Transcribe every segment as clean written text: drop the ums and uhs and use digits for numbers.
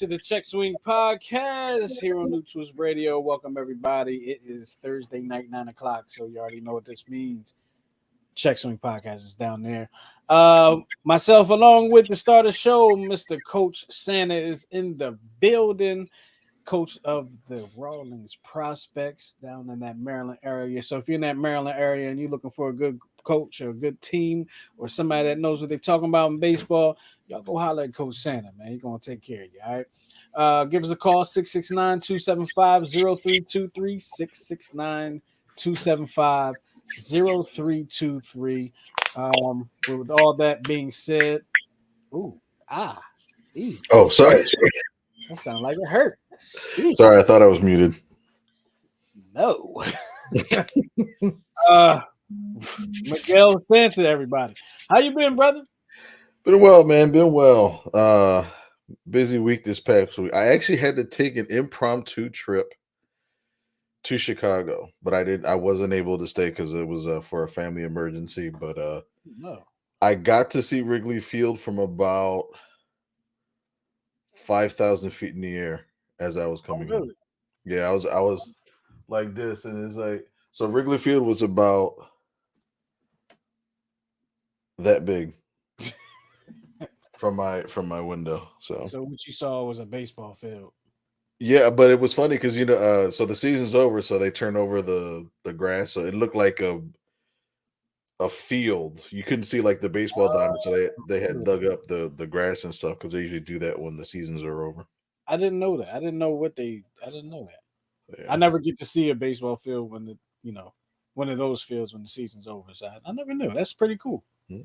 to the Check Swing Podcast here on New Twist Radio. Welcome, everybody. It is Thursday night, 9 o'clock, so you already know what this means. Check Swing Podcast is down there. Myself, along with the start of the show, Mr. Coach Santa is in the building. Coach of the Rawlings Prospects down in that Maryland area. So if you're in that Maryland area and you're looking for a good coach or a good team or somebody that knows what they're talking about in baseball, y'all go holler at Coach Santa, man. He's going to take care of you, all right? Give us a call, 669-275-0323, 669-275-0323. With all that being said, Oh, sorry. That sounds like it hurt. Jeez. Sorry, I thought I was muted. No. Miguel Santa, everybody. How you been, brother? Been well, man. Been well. Busy week this past week. I actually had to take an impromptu trip to Chicago, but I wasn't able to stay because it was for a family emergency. But No. I got to see Wrigley Field from about 5,000 feet in the air as I was coming in. Yeah, I was like this, and it's like, so Wrigley Field was about that big from my window. So what you saw was a baseball field. Yeah, but it was funny because so the season's over, so they turned over the grass, so it looked like a field. You couldn't see like the baseball diamond, so they had dug up the grass and stuff because they usually do that when the seasons are over. I didn't know that. I didn't know that. Yeah. I never get to see a baseball field when one of those fields when the season's over. So I never knew. That's pretty cool. Mm-hmm.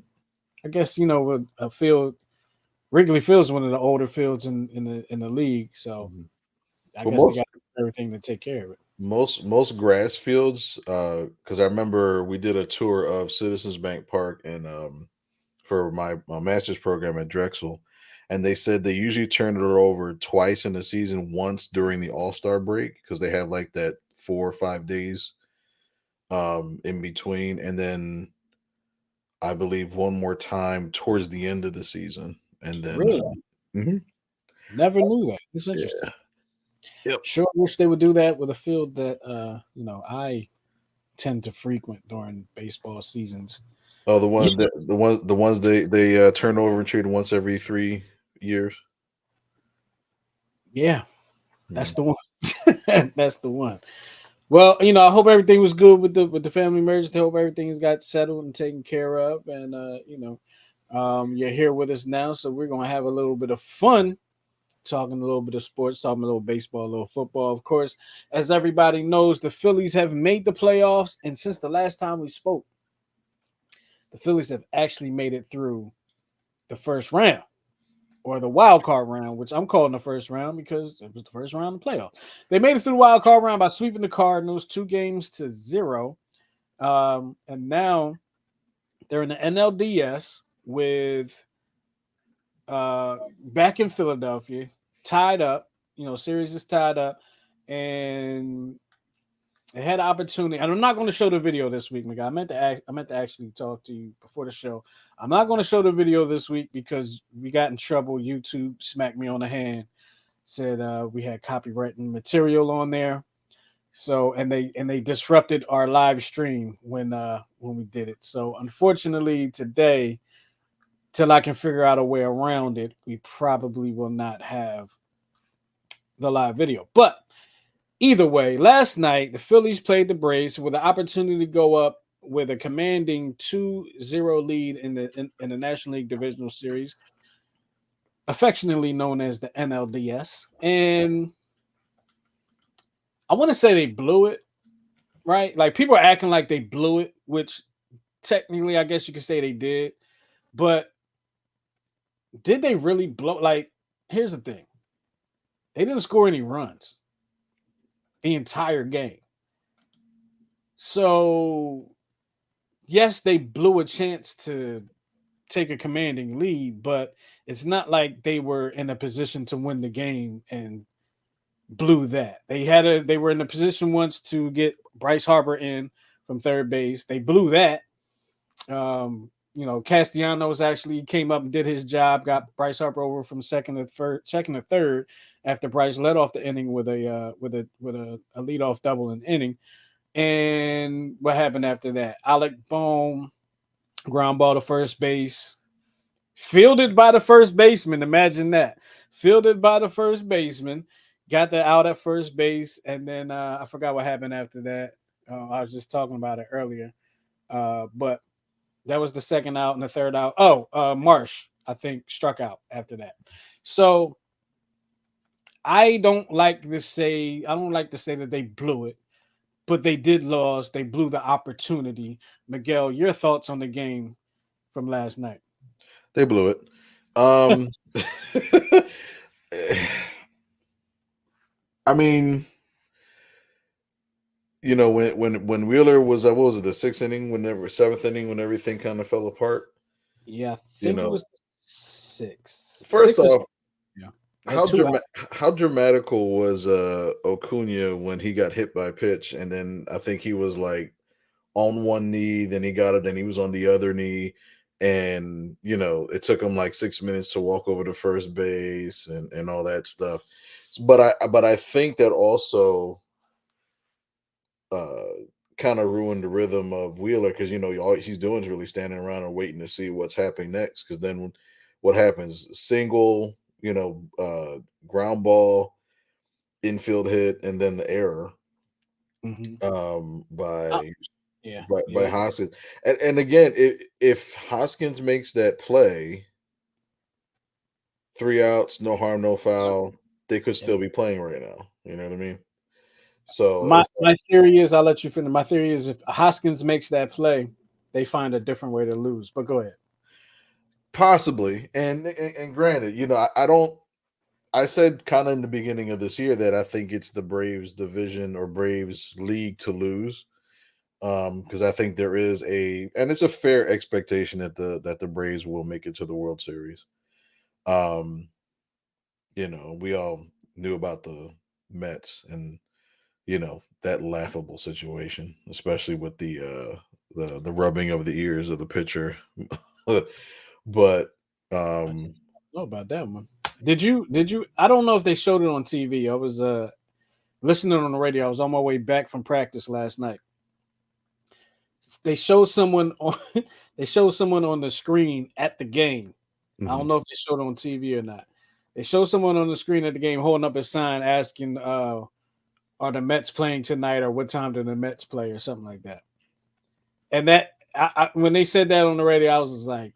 I guess with a field, Wrigley Field is one of the older fields in the league. So I guess they got everything to take care of it. Most grass fields, because I remember we did a tour of Citizens Bank Park and for my master's program at Drexel. And they said they usually turn it over twice in the season, once during the All-Star break, because they have like that 4 or 5 days in between. And then I believe one more time towards the end of the season. And then really? Never knew that. It's interesting. Yeah. Yep. Sure wish they would do that with a field that I tend to frequent during baseball seasons. Oh, the ones they turn over and trade once every 3 years. Yeah, that's the one. That's the one. Well, I hope everything was good with the family emergency. I hope everything's got settled and taken care of. And you're here with us now, so we're gonna have a little bit of fun, talking a little bit of sports, talking a little baseball, a little football. Of course, as everybody knows, the Phillies have made the playoffs, and since the last time we spoke, the Phillies have actually made it through the first round, or the wild card round, which I'm calling the first round because it was the first round of the playoffs. They made it through the wild card round by sweeping the Cardinals 2-0. And now they're in the NLDS with back in Philadelphia, tied up. Series is tied up. And they had an opportunity, and I'm not going to show the video this week, Miguel. I meant to actually talk to you before the show. I'm not going to show the video this week because we got in trouble. YouTube smacked me on the hand, said we had copyrighted material on there. So and they disrupted our live stream when we did it. So unfortunately today, till I can figure out a way around it, we probably will not have the live video. But either way, last night, the Phillies played the Braves with the opportunity to go up with a commanding 2-0 lead in the National League Divisional Series, affectionately known as the NLDS. And I want to say they blew it, right? Like, people are acting like they blew it, which technically I guess you could say they did. But did they really blow? Like, here's the thing. They didn't score any runs the entire game. So, yes, they blew a chance to take a commanding lead, but it's not like they were in a position to win the game and blew that. They were in a position once to get Bryce Harper in from third base. They blew that. Castellanos actually came up and did his job, got Bryce Harper over from second to third after Bryce led off the inning with a leadoff double in inning. And what happened after that? Alec Bohm ground ball to first base, fielded by the first baseman. Imagine that, fielded by the first baseman, got the out at first base, and then I forgot what happened after that. I was just talking about it earlier, but that was the second out and the third out. Oh, Marsh, I think, struck out after that. So I don't like to say that they blew it, but they did lose. They blew the opportunity. Miguel, your thoughts on the game from last night? They blew it. Um, I mean, when Wheeler was what was it, the sixth inning, whenever seventh inning, when everything kind of fell apart. Yeah, I You think it know, was six, first or off, yeah, at how 2 out. how dramatical was Acuna when he got hit by a pitch, and then I think he was like on one knee, then he got it, then he was on the other knee, and it took him like 6 minutes to walk over to first base and all that stuff. But I think that also uh kind of ruined the rhythm of Wheeler, because all he's doing is really standing around and waiting to see what's happening next. Because then what happens? Single, ground ball, infield hit, and then the error Hmm. Uh, by yeah, by yeah, Hoskins. And again, if Hoskins makes that play, 3 outs, no harm, no foul, they could yeah. still be playing right now. You know what I mean? So My it's like, my theory is, I'll let you finish. My theory is, if Hoskins makes that play, they find a different way to lose. But go ahead. possibly. And granted, I don't. I said kind of in the beginning of this year that I think it's the Braves division or Braves league to lose. Because I think there is and it's a fair expectation that the Braves will make it to the World Series. Um, we all knew about the Mets and that laughable situation, especially with the rubbing of the ears of the pitcher. But I um, don't know about that one. Did you? I don't know if they showed it on TV. I was listening on the radio. I was on my way back from practice last night. They showed someone on they showed someone on the screen at the game. I mhm. don't know if they showed it on TV or not. They showed someone on the screen at the game holding up a sign asking, "Are the Mets playing tonight, or what time do the Mets play, or something like that?" And when they said that on the radio, I was just like,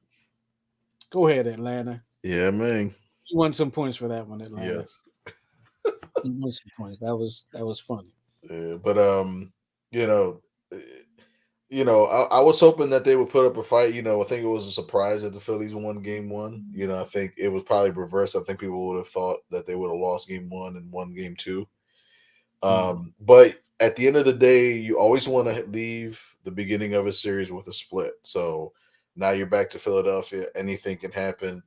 "Go ahead, Atlanta. Yeah, man. You won some points for that one, Atlanta. Yes. You won some points. That was funny." But you know, eh, I was hoping that they would put up a fight. I think it was a surprise that the Phillies won Game One. I think it was probably reversed. I think people would have thought that they would have lost Game One and won Game Two. Mm, But at the end of the day, you always want to leave the beginning of a series with a split. So now you're back to Philadelphia. Anything can happen.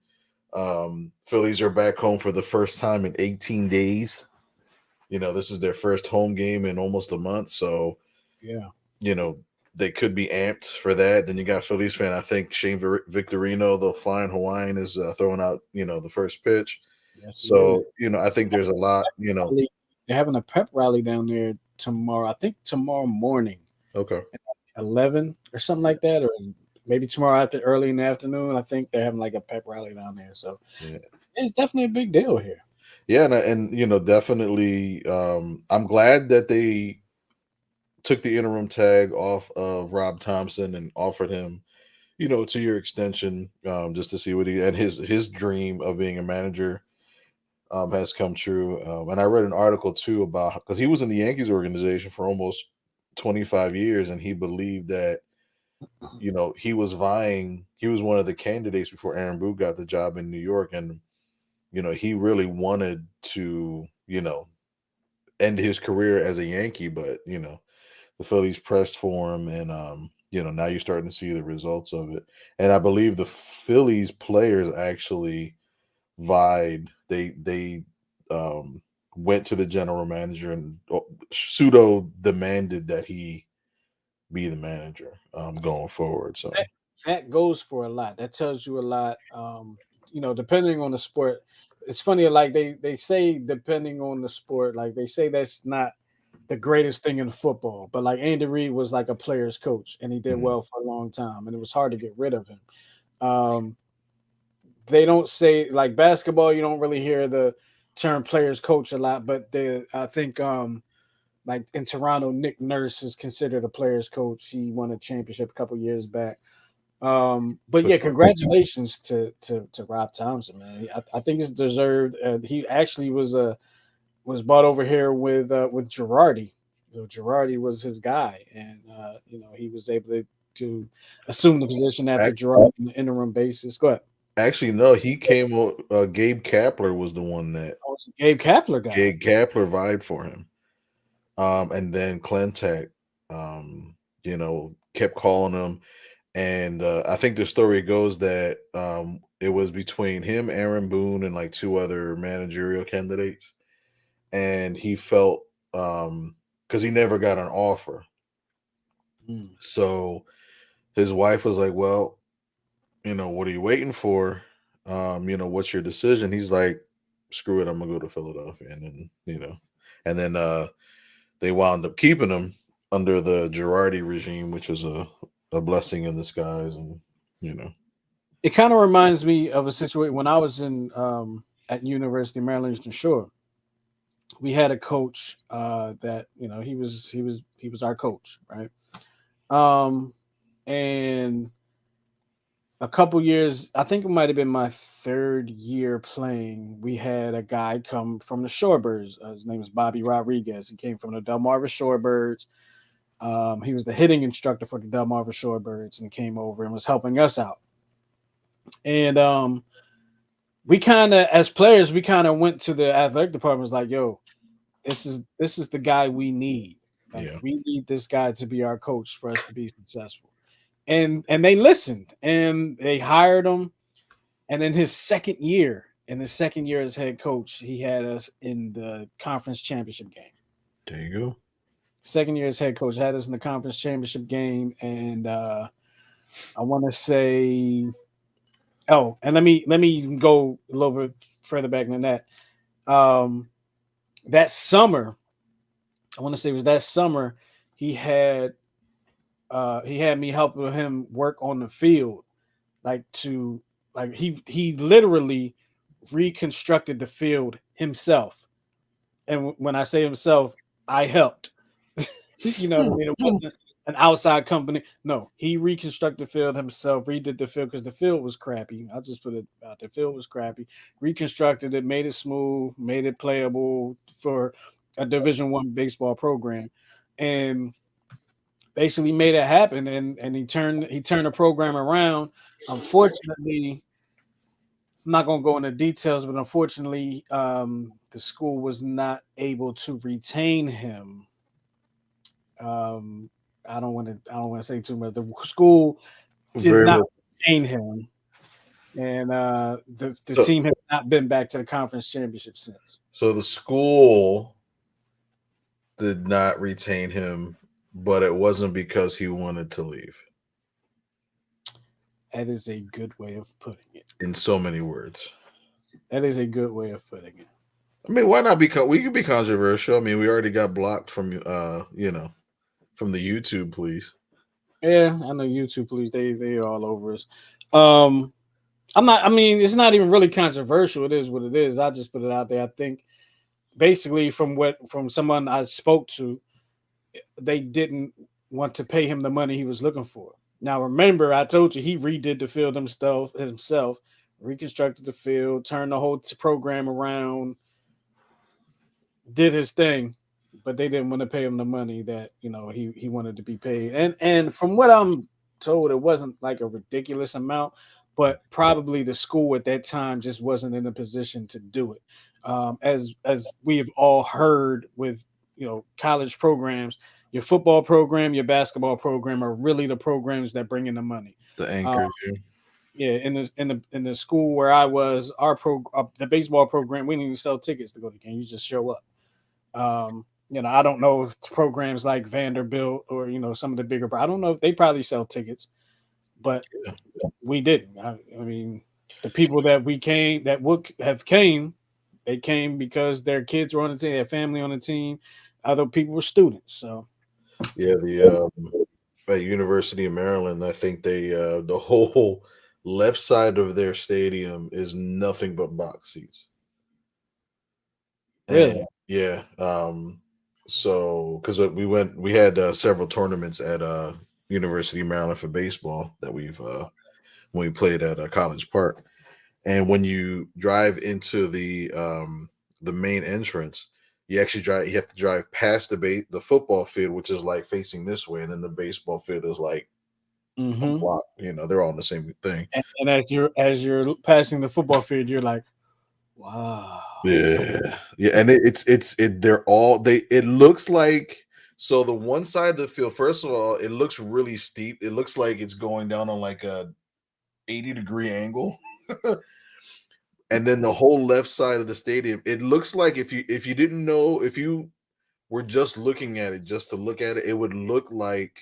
Phillies are back home for the first time in 18 days. This is their first home game in almost a month. So, yeah. you know, they could be amped for that. Then you got Phillies fan. I think Shane Victorino, the flying Hawaiian, is throwing out, the first pitch. Yes, he is. So, I think there's a lot, Rally- They're having a pep rally down there tomorrow. I think tomorrow morning, okay. 11 or something like that, or maybe tomorrow after early in the afternoon. I think they're having like a pep rally down there. So Yeah. it's definitely a big deal here. Yeah. And definitely, I'm glad that they took the interim tag off of Rob Thompson and offered him, 2 year extension, just to see what and his dream of being a manager has come true. And I read an article too about, because he was in the Yankees organization for almost 25 years, and he believed that he was one of the candidates before Aaron Boone got the job in New York, and he really wanted to end his career as a Yankee, but the Phillies pressed for him, and now you're starting to see the results of it. And I believe the Phillies players actually vied. They um, went to the general manager and pseudo demanded that he be the manager going forward. So that goes for a lot. That tells you a lot. Depending on the sport. It's funny, like they say, depending on the sport, like they say that's not the greatest thing in football. But like Andy Reid was like a player's coach, and he did Mhm. well for a long time, and it was hard to get rid of him. Um, they don't say like basketball. You don't really hear the term players coach a lot, but I think like in Toronto, Nick Nurse is considered a players coach. He won a championship a couple years back. But For yeah, sure. congratulations to Rob Thompson, man. I think it's deserved. He actually was brought over here with Girardi. So Girardi was his guy, and he was able to assume the position after Ac- Girardi on the interim basis. Go ahead. Actually, no, he came. Gabe Kapler was the one that Oh, it's a Gabe Kapler guy. Gabe Kapler vied for him. And then Clentac, kept calling him. And I think the story goes that it was between him, Aaron Boone, and like two other managerial candidates. And he felt because he never got an offer. Mm. So his wife was like, well, what are you waiting for? What's your decision? He's like, screw it, I'm gonna go to Philadelphia. And then they wound up keeping him under the Girardi regime, which was a blessing in disguise. And you know, It kind of reminds me of a situation when I was in at University of Maryland Eastern Shore. We had a coach that he was our coach, right? Um, and a couple years, I think it might have been my third year playing. We had a guy come from the Shorebirds. His name is Bobby Rodriguez. He came from the Delmarva Shorebirds. He was the hitting instructor for the Delmarva Shorebirds and came over and was helping us out. And we kind of, as players, we kind of went to the athletic department. Was like, "Yo, this is the guy we need. Like, yeah, we need this guy to be our coach for us to be successful." And they listened and they hired him. And in his second year as head coach, he had us in the conference championship game. there you go. Second year as head coach had us in the conference championship game, and I want to say, oh, and let me go a little bit further back than that. Um, that summer, I want to say it was that summer, he had he had me helping him work on the field, like to like he literally reconstructed the field himself. And when I say himself, I helped. You know what I mean? It wasn't an outside company. No, he reconstructed the field himself, redid the field because the field was crappy. I'll just put it out. The field was crappy. Reconstructed it, made it smooth, made it playable for a Division I baseball program, and basically made it happen. And he turned the program around. Unfortunately, I'm not going to go into details, but unfortunately, the school was not able to retain him. Um, I don't want to say too much. The school did Very not well. retain him, and the So, team has not been back to the conference championship since. so the school did not retain him, but it wasn't because he wanted to leave. That is a good way of putting it. In so many words. That is a good way of putting it. I mean, why not be? We could be controversial. I mean, we already got blocked from from the YouTube, please. Yeah, I know YouTube police. They all over us. Um, I'm not. I mean, it's not even really controversial. It is what it is. I just put it out there. I think basically from someone I spoke to, they didn't want to pay him the money he was looking for. Now remember, I told you he redid the field himself, reconstructed the field, turned the whole program around, did his thing, but they didn't want to pay him the money that he wanted to be paid. And from what I'm told, it wasn't like a ridiculous amount, but probably the school at that time just wasn't in a position to do it. As we have all heard with college programs, your football program, your basketball program are really the programs that bring in the money. The Uh, anchors, yeah. yeah, in the school where I was, the baseball program, we didn't even sell tickets to go to the game. You just show up. I don't know if programs like Vanderbilt or some of the bigger, I don't know if they probably sell tickets, but Yeah. we didn't. I mean, the people that we came that would have came, they came because their kids were on the team, their family on the team, other people were students. So Yeah, the at University of Maryland, I think they the whole left side of their stadium is nothing but box seats. And really, yeah, so because we had several tournaments at University of Maryland for baseball that we've when we played at College Park. And when you drive into the main entrance, you have to drive past the football field, which is like facing this way, and then the baseball field is like a hmm block. You know, they're all in the same thing. and as you're passing the football field, you're like, wow. Yeah, yeah, and they're all they. It looks like, so the one side of the field. First of all, it looks really steep. It looks like it's going down on like a 80-degree angle. And then the whole left side of the stadium, it looks like if you didn't know, if you were just looking at it just to look at it, it would look like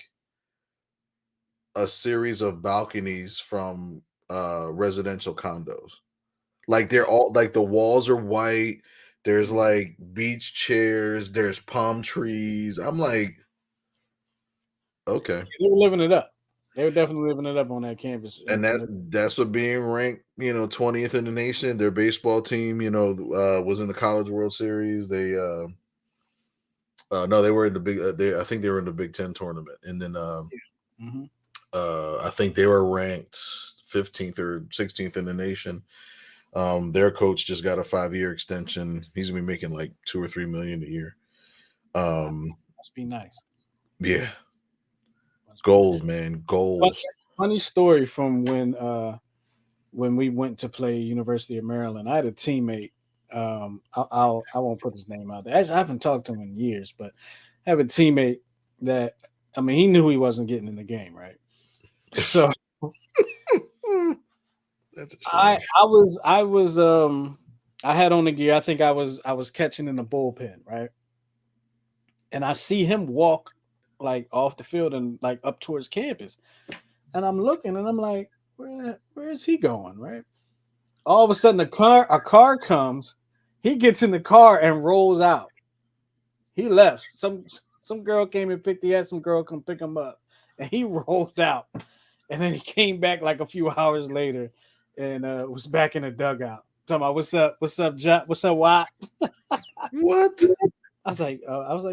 a series of balconies from residential condos. Like they're all like the walls are white. There's like beach chairs, there's palm trees. I'm like, okay. They were living it up. They were definitely living it up on that campus. And And that's what being ranked, 20th in the nation. Their baseball team, was in the College World Series. They no, they were in the big. I think they were in the Big Ten tournament, and then mhm. I think they were ranked 15th or 16th in the nation. Their coach just got a 5-year extension. He's gonna be making like 2 or 3 million a year. Um, Must be nice. yeah, Must be goals, man, funny, goals. funny story from when we went to play University of Maryland. I had a teammate. I won't put his name out there. Actually, I haven't talked to him in years, but I have a teammate that, I mean, he knew he wasn't getting in the game, right? So That's a I shame. I was I was I had on the gear. I think I was catching in the bullpen, right? And I see him walk like off the field and like up towards campus. And I'm looking and I'm like, where is he going? Right. All of a sudden a car comes, he gets in the car and rolls out. He left. Some girl came and picked, he had some girl come pick him up, and he rolled out. And then he came back like a few hours later and was back in the dugout. Talking about what's up, Jack? What's up, Watt? What? I was like,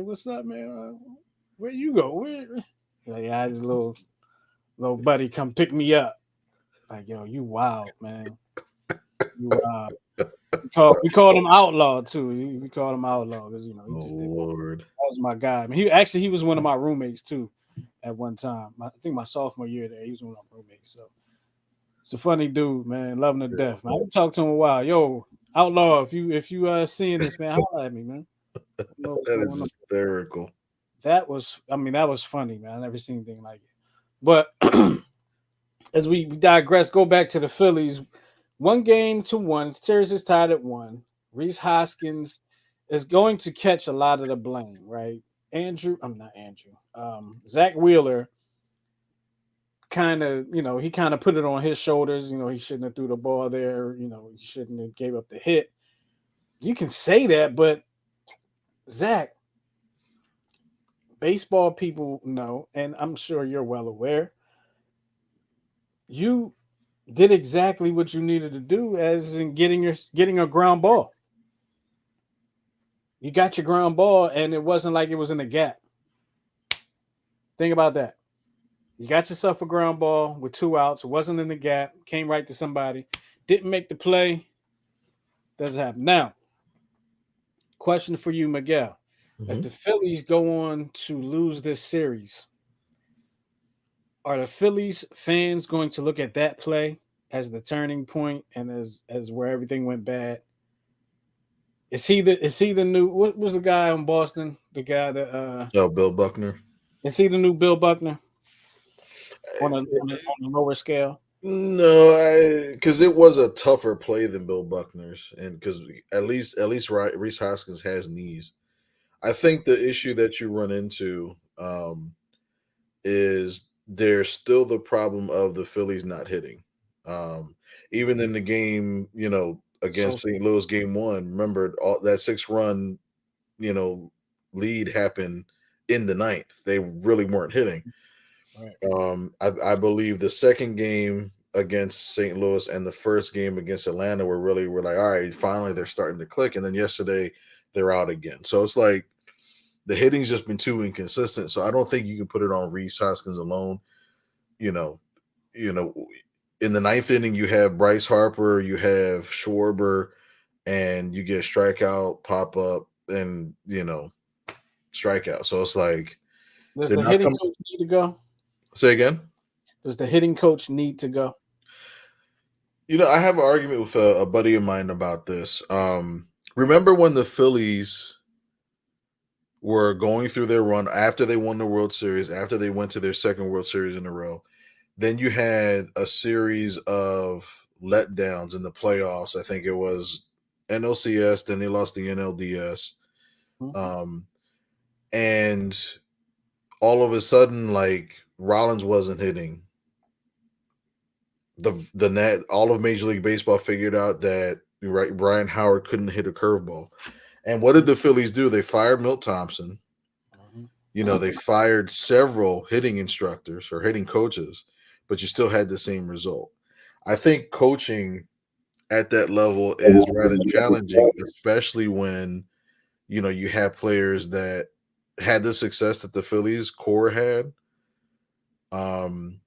what's up, man? Where you go? Like, I had a little buddy come pick me up. Like, yo, you wild, man. You wild. We called him outlaw too. We called him outlaw because he Oh just did. Lord. That was my guy. I mean, he was one of my roommates too at one time. I think my sophomore year there, he was one of my roommates. So it's a funny dude, man. Love him to death. Man. I haven't talked to him in a while. Yo, outlaw, if you seeing this, man, holla at me, man. I don't know what's That going is on. hysterical. That was funny, man. I never seen anything like it. But as we digress, go back to the Phillies. 1-1. Series is tied at 1. Reese Hoskins is going to catch a lot of the blame, right? I'm not Andrew. Zach Wheeler he kind of put it on his shoulders. He shouldn't have threw the ball there. He shouldn't have gave up the hit. You can say that, but Zach, baseball people know, and I'm sure you're well aware, you did exactly what you needed to do, as in getting a ground ball. You got your ground ball, and it wasn't like it was in the gap. Think about that. You got yourself a ground ball with 2 outs. It wasn't in the gap. Came right to somebody. Didn't make the play. Doesn't happen. Now, question for you, Miguel. As the Mhm. Phillies go on to lose this series, are the Phillies fans going to look at that play as the turning point and as where everything went bad? Is he the new, what was the guy in Boston? The guy that Oh, Bill Buckner. is he the new Bill Buckner on the lower scale? No, because it was a tougher play than Bill Buckner's, and because at least Reese Hoskins has knees. I think the issue that you run into is there's still the problem of the Phillies not hitting. Um, Even in the game, So against St. Louis game one, remember all that 6 run, you know, lead happened in the ninth. They really weren't hitting. right. I believe the second game against St. Louis and the first game against Atlanta we're like, all right, finally they're starting to click. And then yesterday they're out again. So it's like the hitting's just been too inconsistent. So I don't think you can put it on Reese Hoskins alone. You know, you know, in the ninth inning you have Bryce Harper, you have Schwarber, and you get strikeout, pop up, and strikeout. So it's like Does they're the not hitting coming. coach need to go? Say again. Does the hitting coach need to go? I have an argument with a buddy of mine about this. Remember when the Phillies were going through their run after they won the World Series, after they went to their second World Series in a row? Then you had a series of letdowns in the playoffs. I think it was NLCS, then they lost the NLDS. Hmm? Um, and all of a sudden, like Rollins wasn't hitting. The net all of Major League Baseball figured out that right Brian Howard couldn't hit a curveball. And what did the Phillies do? They fired Milt Thompson. Mhm. They fired several hitting instructors or hitting coaches, but you still had the same result. I think coaching at that level is rather challenging, especially when you have players that had the success that the Phillies core had. Um,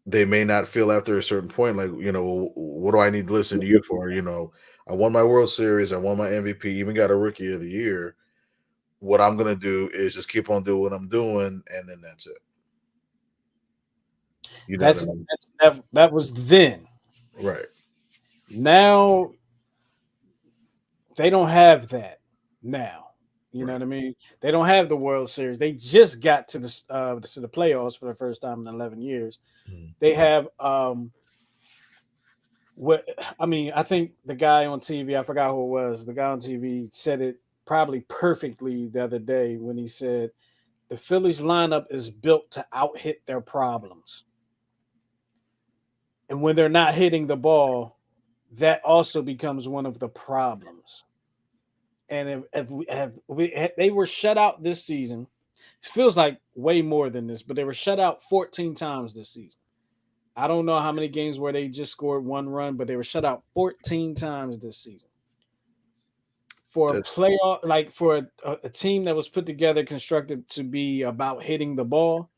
they may not feel after a certain point like, what do I need to listen to you for? I won my World Series, I won my MVP, even got a Rookie of the Year. What I'm gonna do is just keep on doing what I'm doing, and then that's it. You know what I mean? That was then. Right. Now they don't have that. Now, you know Right. what I mean. They don't have the World Series. They just got to the playoffs for the first time in 11 years. Mhm. They have what I mean. I think the guy on TV, I forgot who it was. The guy on TV said it probably perfectly the other day when he said the Phillies lineup is built to out hit their problems. And when they're not hitting the ball, that also becomes one of the problems. And they were shut out this season, it feels like way more than this, but they were shut out 14 times this season. I don't know how many games where they just scored one run, but they were shut out 14 times this season. For a That's playoff, like for a team that was put together, constructed to be about hitting the ball,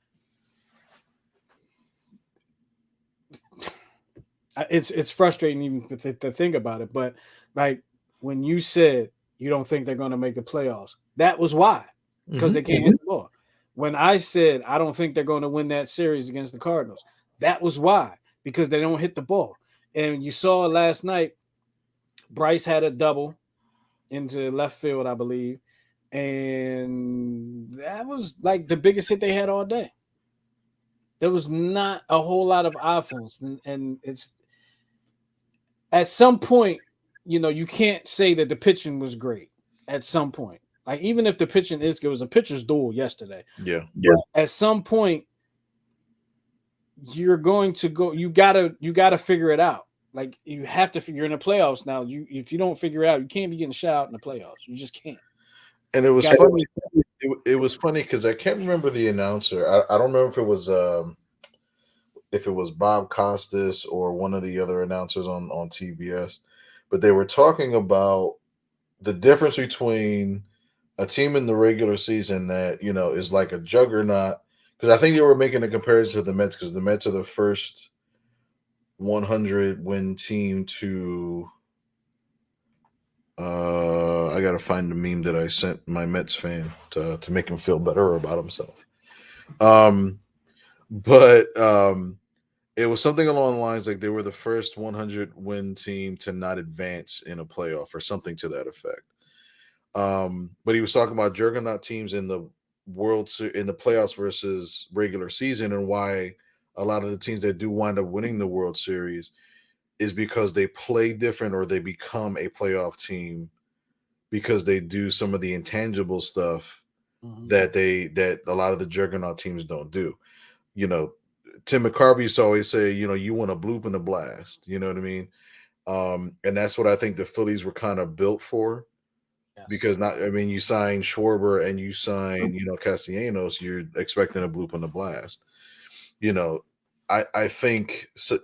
it's frustrating even to think about it. But like when you said you don't think they're going to make the playoffs, that was why, because they Mhm. can't hit the ball. When I said I don't think they're going to win that series against the Cardinals, that was why, because they don't hit the ball. And you saw last night, Bryce had a double into left field, I believe, and that was like the biggest hit they had all day. There was not a whole lot of offense, and it's at some point, you can't say that the pitching was great. At some point, like even if the pitching is good, it was a pitcher's duel yesterday. yeah. Yeah. But at some point, you're going to go. You gotta figure it out. Like you have to figure in the playoffs now. You if you don't figure it out, you can't be getting shut out in the playoffs. You just can't. And it You was got funny. It was funny because I can't remember the announcer. I don't remember if it was Bob Costas or one of the other announcers on TBS, but they were talking about the difference between a team in the regular season that is like a juggernaut. Because I think they were making a comparison to the Mets because the Mets are the first 100 win team to. I gotta find the meme that I sent my Mets fan to make him feel better about himself. Um, but it was something along the lines like they were the first 100 win team to not advance in a playoff or something to that effect. But he was talking about juggernaut teams in the in the playoffs versus regular season, and why a lot of the teams that do wind up winning the World Series is because they play different or they become a playoff team because they do some of the intangible stuff Mhm. that a lot of the juggernaut teams don't do. Tim McCarvey used to always say, you want a bloop and a blast. You know what I mean? And that's what I think the Phillies were kind of built for. Yes. Because you sign Schwarber and you sign, Castellanos, you're expecting a bloop and a blast. You know, I think so,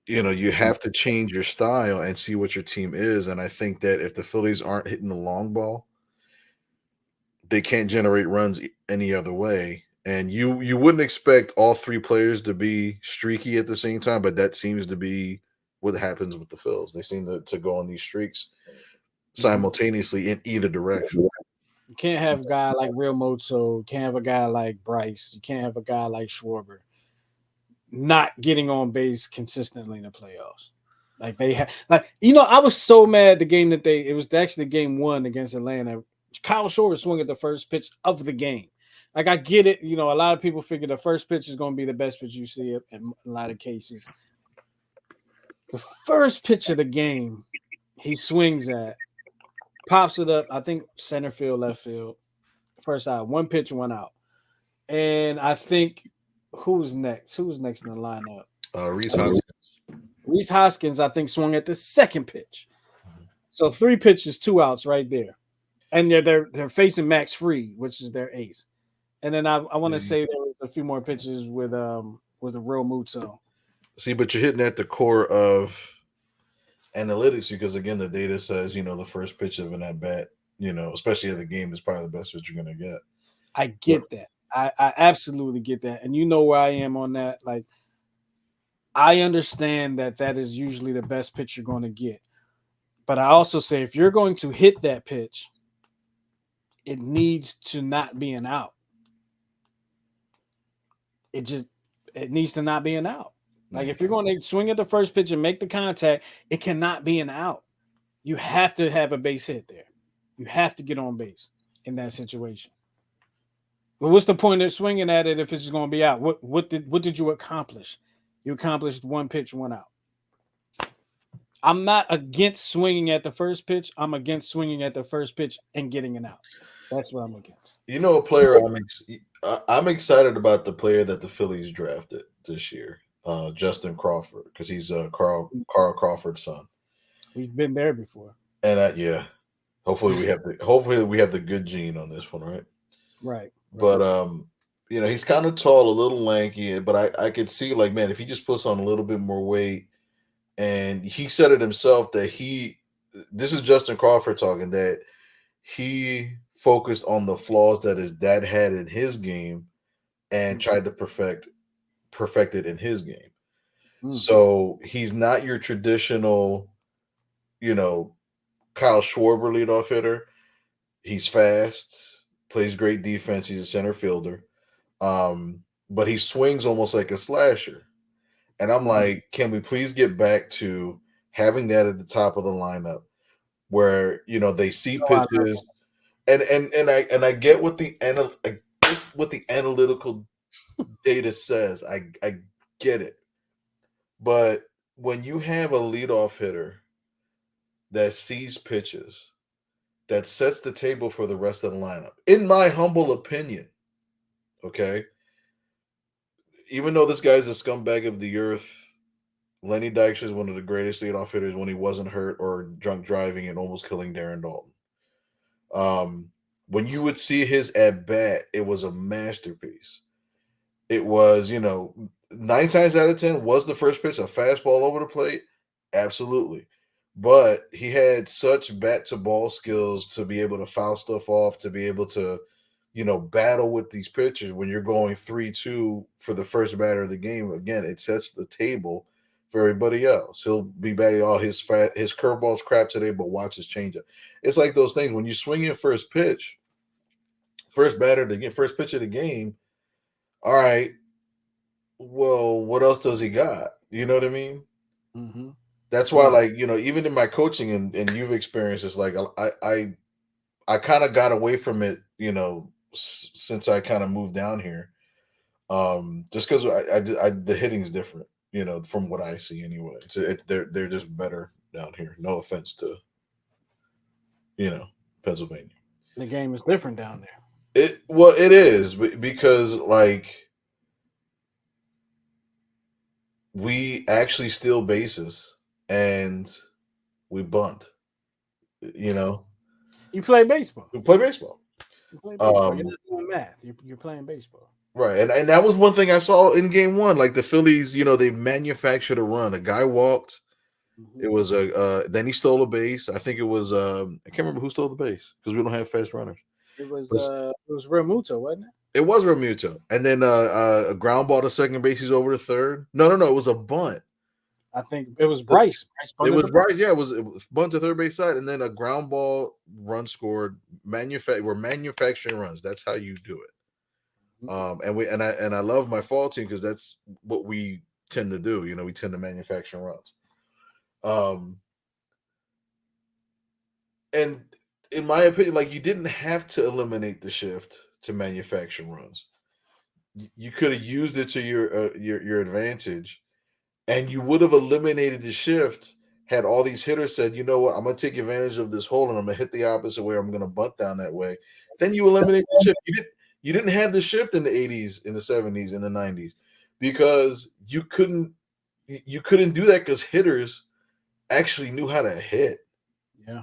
you have to change your style and see what your team is. And I think that if the Phillies aren't hitting the long ball, they can't generate runs any other way. And you wouldn't expect all three players to be streaky at the same time, but that seems to be what happens with the Phils. They seem to go on these streaks Mhm. simultaneously in either direction. You can't have a guy like Real Mozo. You can't have a guy like Bryce. You can't have a guy like Schwarber not getting on base consistently in the playoffs. Like they had, I was so mad the game that it was actually game one against Atlanta. Kyle Schwarber swung at the first pitch of the game. Like I get it, a lot of people figure the first pitch is going to be the best pitch you see in a lot of cases. The first pitch of the game, he swings at, pops it up. I think center field, left field, first out, one pitch, one out. And I think who's next? Who's next in the lineup? Reese Hoskins. Reese Hoskins, I think, swung at the second pitch. So 3 pitches, 2 outs right there. And they're facing Max Fried, which is their ace. And then I want to say there was a few more pitches with the real Muto. See, but you're hitting at the core of analytics because again, the data says the first pitch of an at bat, especially at the game, is probably the best pitch you're going to get. I get that. I absolutely get that. And you know where I am on that. Like, I understand that is usually the best pitch you're going to get. But I also say if you're going to hit that pitch, it needs to not be an out. It needs to not be an out. Like if you're going to swing at the first pitch and make the contact, it cannot be an out. You have to have a base hit there. You have to get on base in that situation. But what's the point of swinging at it if it's going to be out? What did you accomplish? You accomplished one pitch, one out. I'm not against swinging at the first pitch. I'm against swinging at the first pitch and getting an out. That's what I'm against. A player I'm excited about the player that the Phillies drafted this year, Justin Crawford, because he's Carl Crawford's son. We've been there before. And yeah, hopefully we have the good gene on this one, right? Right. But he's kind of tall, a little lanky, but I could see like, man, if he just puts on a little bit more weight, and he said it himself that this is Justin Crawford talking, that he focused on the flaws that his dad had in his game and tried to perfect it in his game. So he's not your traditional, Kyle Schwarber leadoff hitter. He's fast, plays great defense. He's a center fielder. But he swings almost like a slasher. And I'm like, can we please get back to having that at the top of the lineup where, they see pitches and I get what the analytical data says. I get it. But when you have a leadoff hitter that sees pitches, that sets the table for the rest of the lineup, in my humble opinion, okay? Even though this guy's a scumbag of the earth, Lenny Dykstra is one of the greatest leadoff hitters when he wasn't hurt or drunk driving and almost killing Darren Dalton. When you would see his at bat, it was a masterpiece. It was, 9 times out of 10 was the first pitch a fastball over the plate? Absolutely. But he had such bat to ball skills to be able to foul stuff off, to be able to, battle with these pitchers when you're going 3-2 for the first batter of the game. Again, it sets the table for everybody else. He'll be batting all his curveball's crap today, but watch his changeup. It's like those things when you swing your first pitch, first pitch of the game. All right. Well, what else does he got? You know what I mean? Mm-hmm. That's why, like, even in my coaching and you've experienced this, like I kind of got away from it, since I kind of moved down here. Just because the hitting's different, from what I see anyway. They're just better down here. No offense to, Pennsylvania. The game is different down there. It is because like we actually steal bases and we bunt. You know, You play baseball. we play baseball. You play baseball. You're Um, not doing math. You're playing baseball. right, and that was one thing I saw in game one. Like the Phillies, they manufactured a run. A guy walked. Mm-hmm. It was a then he stole a base. I think it was I can't remember who stole the base because we don't have fast runners. But It was Real Muto, wasn't it? it was Remuto, and then a ground ball to second base. He's over to third. No, no, no. It was a bunt. I think it was Bryce. Bryce It punted was the ball. Bryce. Yeah, it was bunt to third base side, and then a ground ball run scored. We're manufacturing runs. That's how you do it. And I love my fall team because that's what we tend to do. We tend to manufacture runs. Um, and in my opinion, like you didn't have to eliminate the shift to manufacture runs. You could have used it to your advantage, and you would have eliminated the shift had all these hitters said, you know what, I'm gonna take advantage of this hole and I'm gonna hit the opposite way. I'm gonna bunt down that way. Then you eliminate the shift. You didn't have the shift in the 80s, in the 70s, in the 90s because you couldn't do that because hitters actually knew how to hit. Yeah.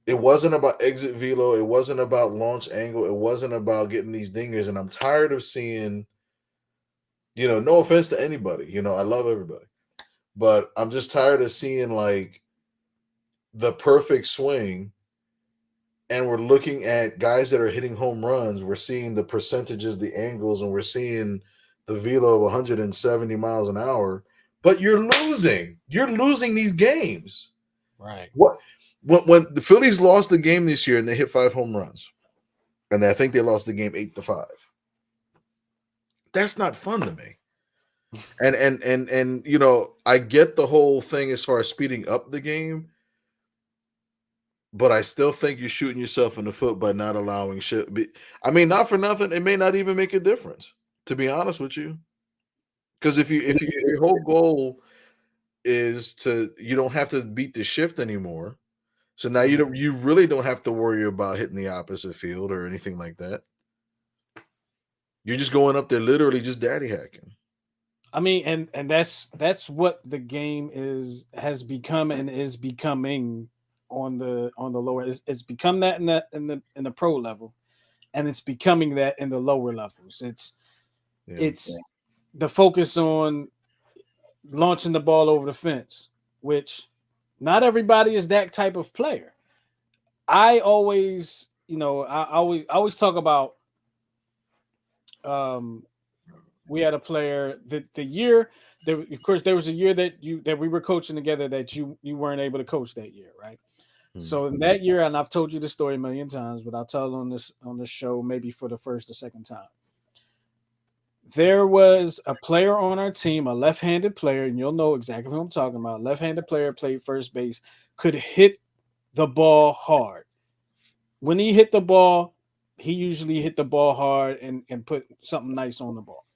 It wasn't about exit velo. It wasn't about launch angle. It wasn't about getting these dingers. And I'm tired of seeing, no offense to anybody. I love everybody. But I'm just tired of seeing like the perfect swing. And we're looking at guys that are hitting home runs. We're seeing the percentages, the angles, and we're seeing the velo of 170 miles an hour. But you're losing. You're losing these games. Right. What? When the Phillies lost the game this year and they hit 5 home runs, and I think they lost the game 8-5. That's not fun to me. And I get the whole thing as far as speeding up the game, but I still think you're shooting yourself in the foot by not allowing shit. I mean, not for nothing, it may not even make a difference, to be honest with you. Because if your whole goal is you don't have to beat the shift anymore. So now you really don't have to worry about hitting the opposite field or anything like that. You're just going up there literally just daddy hacking. I mean, and that's what the game has become and is becoming on the lower. It's become that in the pro level, and it's becoming that in the lower levels. Yeah. It's the focus on launching the ball over the fence, which not everybody is that type of player. I always, I always talk about. Um, we had a player the year there. Of course, there was a year that we were coaching together that you weren't able to coach that year, right? So in that year, and I've told you the story a million times, but I'll tell it on this show maybe for the first or second time. There was a player on our team, a left-handed player, and you'll know exactly who I'm talking about. Left-handed player played first base, could hit the ball hard. When he hit the ball, he usually hit the ball hard and put something nice on the ball.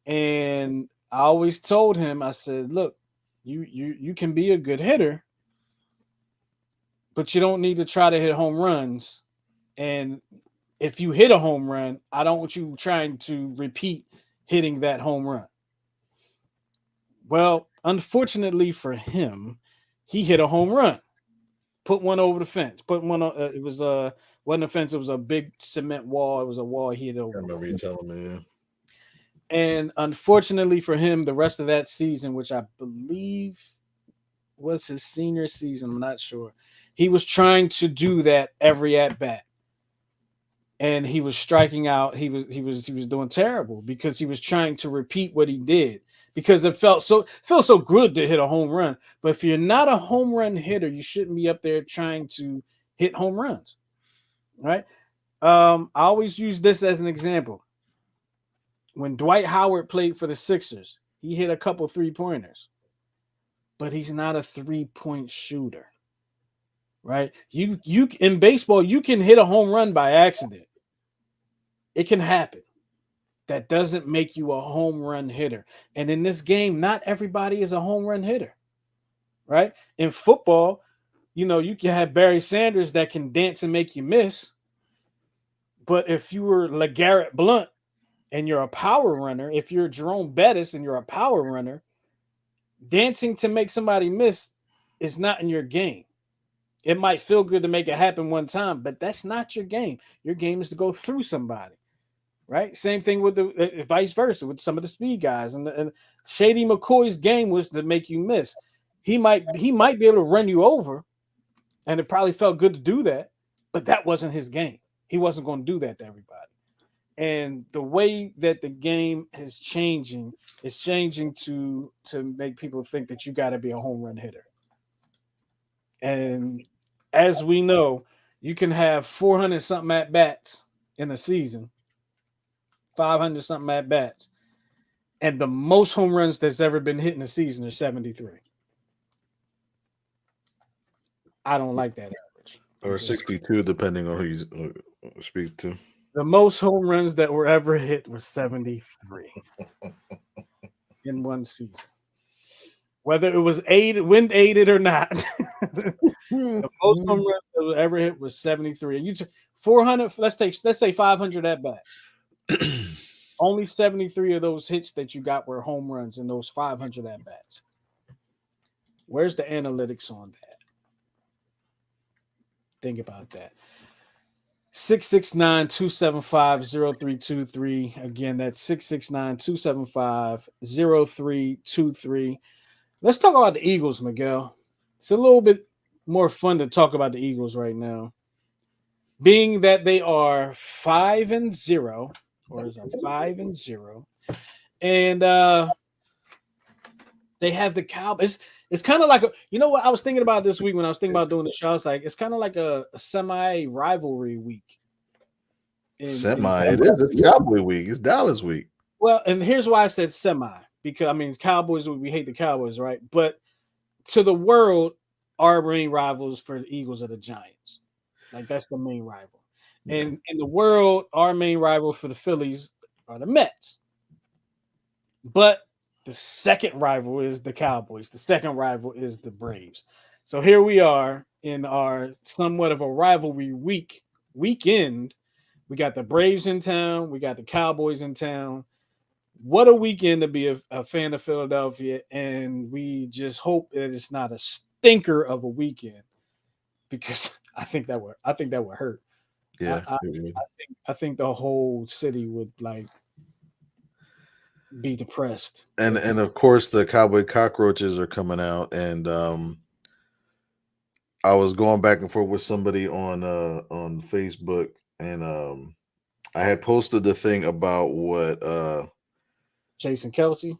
And I always told him, I said, look, you can be a good hitter, but you don't need to try to hit home runs. And if you hit a home run, I don't want you trying to repeat hitting that home run. Well, unfortunately for him, he hit a home run, put one over the fence, put one on. It was wasn't a fence. It was a big cement wall. It was a wall he hit I over. remember you telling me. Yeah. And unfortunately for him, the rest of that season, which I believe was his senior season, I'm not sure, he was trying to do that every at bat, and he was striking out. He was doing terrible because he was trying to repeat what he did because it felt so good to hit a home run. But if you're not a home run hitter, you shouldn't be up there trying to hit home runs, right? I always use this as an example. When Dwight Howard played for the Sixers, he hit a couple 3-pointers, but he's not a 3-point shooter, right? You in baseball, you can hit a home run by accident. It can happen. That doesn't make you a home run hitter. And in this game, not everybody is a home run hitter, right? In football, you can have Barry Sanders that can dance and make you miss. But if you were LeGarrette Blunt and you're a power runner, if you're Jerome Bettis and you're a power runner, dancing to make somebody miss is not in your game. It might feel good to make it happen one time, but that's not your game. Your game is to go through somebody, right? Same thing with the vice versa with some of the speed guys. And Shady McCoy's game was to make you miss. He might be able to run you over, and it probably felt good to do that, but that wasn't his game. He wasn't going to do that to everybody. And the way that the game is changing to make people think that you got to be a home run hitter. And as we know, you can have 400 something at bats in a season, 500 something at bats, and the most home runs that's ever been hit in a season is 73. I don't like that average. Or 62, depending on who you speak to. The most home runs that were ever hit were 73 in one season. Whether it was wind aided or not, the most home runs that were ever hit was 73. And you 400, let's say 500 at bats. Only 73 of those hits that you got were home runs in those 500 at bats. Where's the analytics on that? Think about that. 669-275-0323. Again, that's 669-275-0323. Let's talk about the Eagles, Miguel. It's a little bit more fun to talk about the Eagles right now. Being that they are 5-0, or is it 5-0, and they have the Cowboys. It's kind of like you know what I was thinking about this week when I was thinking about doing the show. It's like it's kind of like a semi rivalry week. It is. It's Cowboy week. It's Dallas week. Well, and here's why I said semi, because I mean Cowboys. We hate the Cowboys, right? But to the world, our main rivals for the Eagles are the Giants. Like that's the main rival. Yeah. And in the world, our main rival for the Phillies are the Mets. But the second rival is the Cowboys. The second rival is the Braves. So here we are in our somewhat of a rivalry weekend. We got the Braves in town. We got the Cowboys in town. What a weekend to be a fan of Philadelphia. And we just hope that it's not a stinker of a weekend, because I think that would hurt. Yeah. I think the whole city would be depressed. And of course the Cowboy cockroaches are coming out, and I was going back and forth with somebody on Facebook, and I had posted the thing about what Jason Kelce,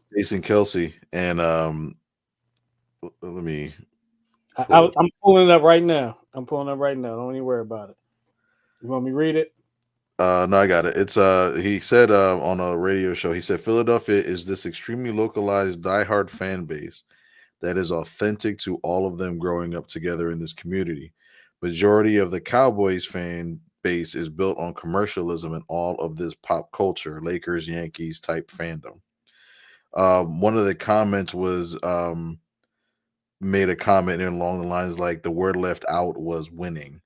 and let me I'm pulling it up right now. Don't even worry about it. You want me to read it? No, I got it. It's he said on a radio show, he said Philadelphia is this extremely localized diehard fan base that is authentic to all of them growing up together in this community. Majority of the Cowboys fan base is built on commercialism and all of this pop culture, Lakers, Yankees type fandom. One of the comments was made a comment along the lines like the word left out was winning.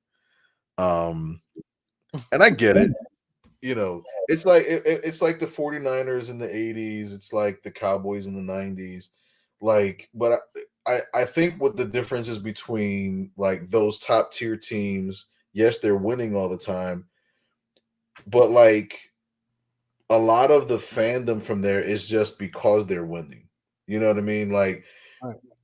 And I get it. You know, it's like it's like the 49ers in the 80s. It's like the Cowboys in the 90s. Like, but I think what the difference is between like those top tier teams, yes, they're winning all the time, but like a lot of the fandom from there is just because they're winning. You know what I mean? Like,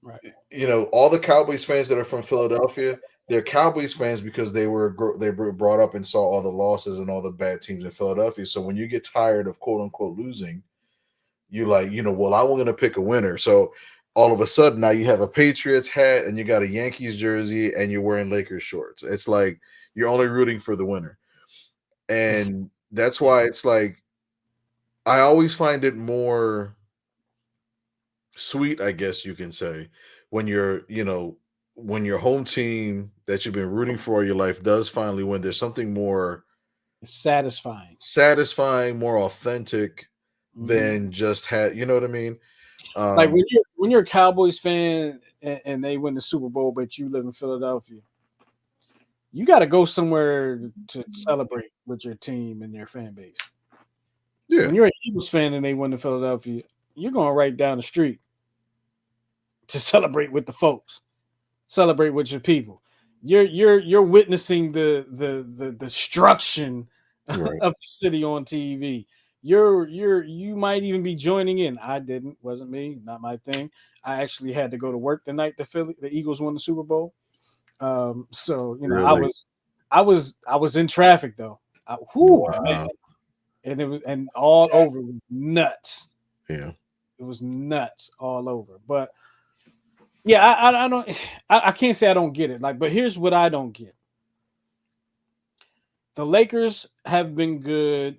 right. You know, all the Cowboys fans that are from Philadelphia, they're Cowboys fans because they were brought up and saw all the losses and all the bad teams in Philadelphia. So when you get tired of quote unquote losing, you like, you know, well, I'm going to pick a winner. So all of a sudden now you have a Patriots hat and you got a Yankees jersey and you're wearing Lakers shorts. It's like you're only rooting for the winner. And that's why it's like I always find it more sweet, I guess you can say, when you're, you know, when your home team that you've been rooting for all your life does finally win. There's something more satisfying, more authentic than just you know what I mean? Like when you're a Cowboys fan and they win the Super Bowl, but you live in Philadelphia, you got to go somewhere to celebrate with your team and your fan base. Yeah. When you're an Eagles fan and they win in Philadelphia, you're going right down the street to celebrate with the folks, celebrate with your people. You're witnessing the destruction Right. of the city on TV. You might even be joining in. I didn't, wasn't me, not my thing. I actually had to go to work the night the Eagles won the Super Bowl. So Really? I was in traffic though. Whoo, man, Wow. and it was and all over was nuts. Yeah. It was nuts all over. But yeah, I don't I can't say I don't get it. Like, but here's what I don't get. The Lakers have been good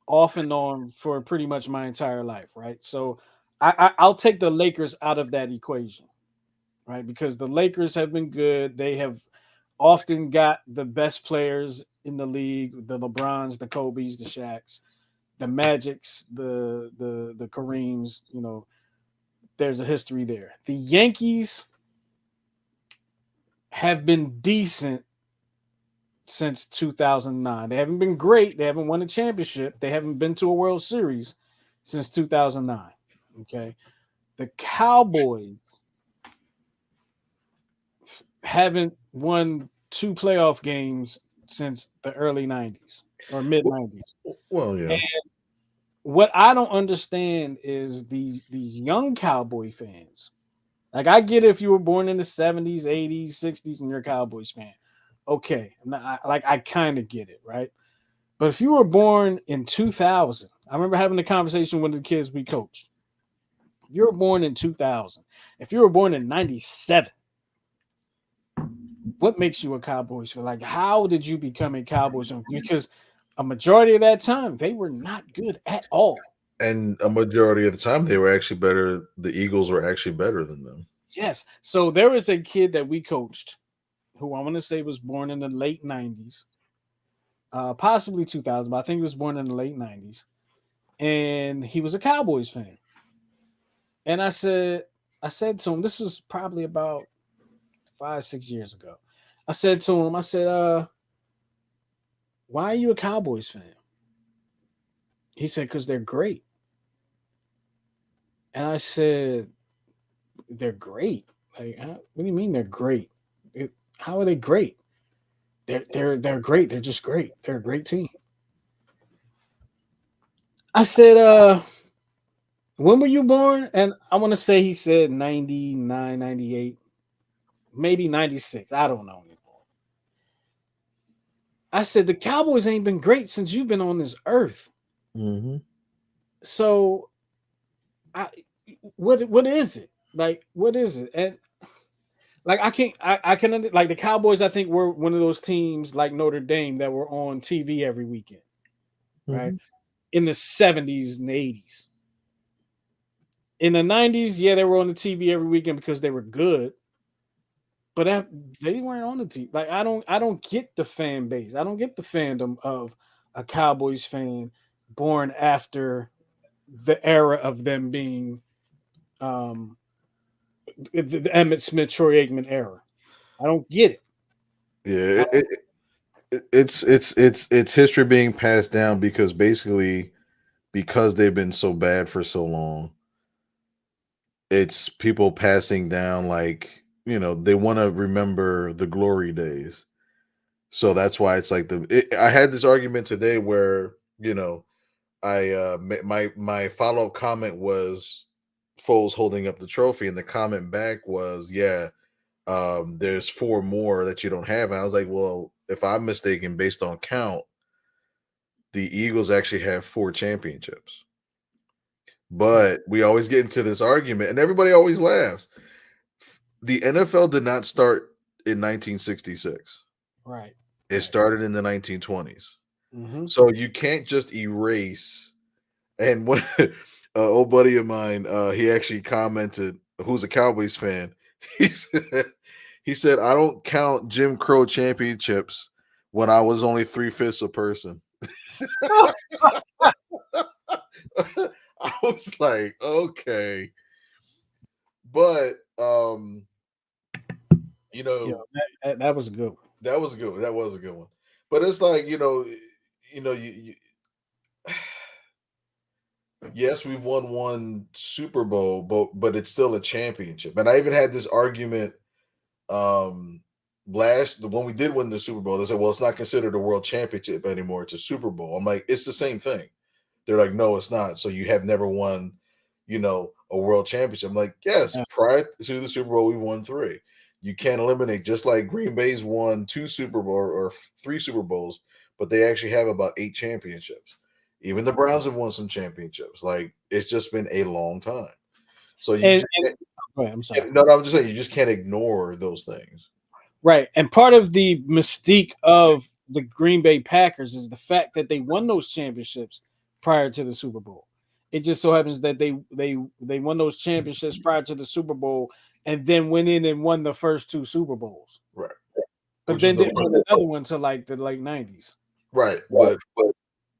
off and on for pretty much my entire life, right? So I'll take the Lakers out of that equation, right? Because the Lakers have been good. They have often got the best players in the league, the LeBrons, the Kobe's, the Shaqs, the Magics, the Kareems, there's a history there. The Yankees have been decent since 2009. They haven't been great. They haven't won a championship. They haven't been to a World Series since 2009. Okay. The Cowboys haven't won two playoff games since the early 90s or mid W- 90s. Well, yeah. And what I don't understand is these young Cowboy fans. Like, I get if you were born in the 70s, 80s, 60s and you're a Cowboys fan. Okay. I kind of get it, right? But if you were born in 2000, I remember having a conversation with the kids we coached. If you were born in 2000, if you were born in 97, what makes you a Cowboys fan? Like, how did you become a Cowboys fan? Because a majority of that time, they were not good at all. And a majority of the time, they were actually better. The Eagles were actually better than them. Yes. So there was a kid that we coached who I want to say was born in the late 90s, possibly 2000, but I think he was born in the late 90s. And he was a Cowboys fan. And I said to him, this was probably about 5, 6 years ago. I said to him, I said, why are you a Cowboys fan? He said, because they're great. And I said, they're great. Like, what do you mean they're great? How are they great? They're great. They're just great. They're a great team. I said, when were you born? And I want to say he said 99, 98, maybe 96. I don't know anymore. I said, the Cowboys ain't been great since you've been on this earth. Hmm. So I what is it? Like, what is it? And like, I can like the Cowboys, I think, were one of those teams like Notre Dame that were on TV every weekend, right? Hmm. In the 70s and the 80s. In the 90s, yeah, they were on the TV every weekend because they were good, but they weren't on the TV. Like, I don't get the fan base. I don't get the fandom of a Cowboys fan born after the era of them being um the Emmett Smith, Troy Aikman era. I don't get it. Yeah. It's history being passed down because basically because they've been so bad for so long, it's people passing down they want to remember the glory days. So that's why it's like I had this argument today where, my follow-up comment was Foles holding up the trophy, and the comment back was, yeah, there's four more that you don't have. And I was like, well, if I'm mistaken based on count, the Eagles actually have four championships. Right, But we always get into this argument, and everybody always laughs. The NFL did not start in 1966. right, It right. started in the 1920s. Mm-hmm. So you can't just erase. And one old buddy of mine, he actually commented, who's a Cowboys fan. He said, I don't count Jim Crow championships when I was only three-fifths a person. I was like, okay. But you Yeah, know, that was a good one. that was a good one. That was a good one. But it's like, you Yes, we've won one Super Bowl, but it's still a championship. And I even had this argument um when we did win the Super Bowl. They said, well, it's not considered a world championship anymore, it's a Super Bowl. I'm like, it's the same thing. They're like, no, it's not. So you have never won, a world championship. I'm like, yes, Yeah. prior to the Super Bowl, we won three. You can't eliminate, just like Green Bay's won two Super Bowl or three Super Bowls, but they actually have about eight championships. Even the Browns have won some championships. Like, it's just been a long time. So you just And go ahead, I'm sorry. no, I'm just saying you just can't ignore those things. Right. And part of the mystique of the Green Bay Packers is the fact that they won those championships prior to the Super Bowl. It just so happens that they won those championships prior to the Super Bowl and then went in and won the first two Super Bowls. Right. But Which was then the didn't win another one to like the late 90s. right. But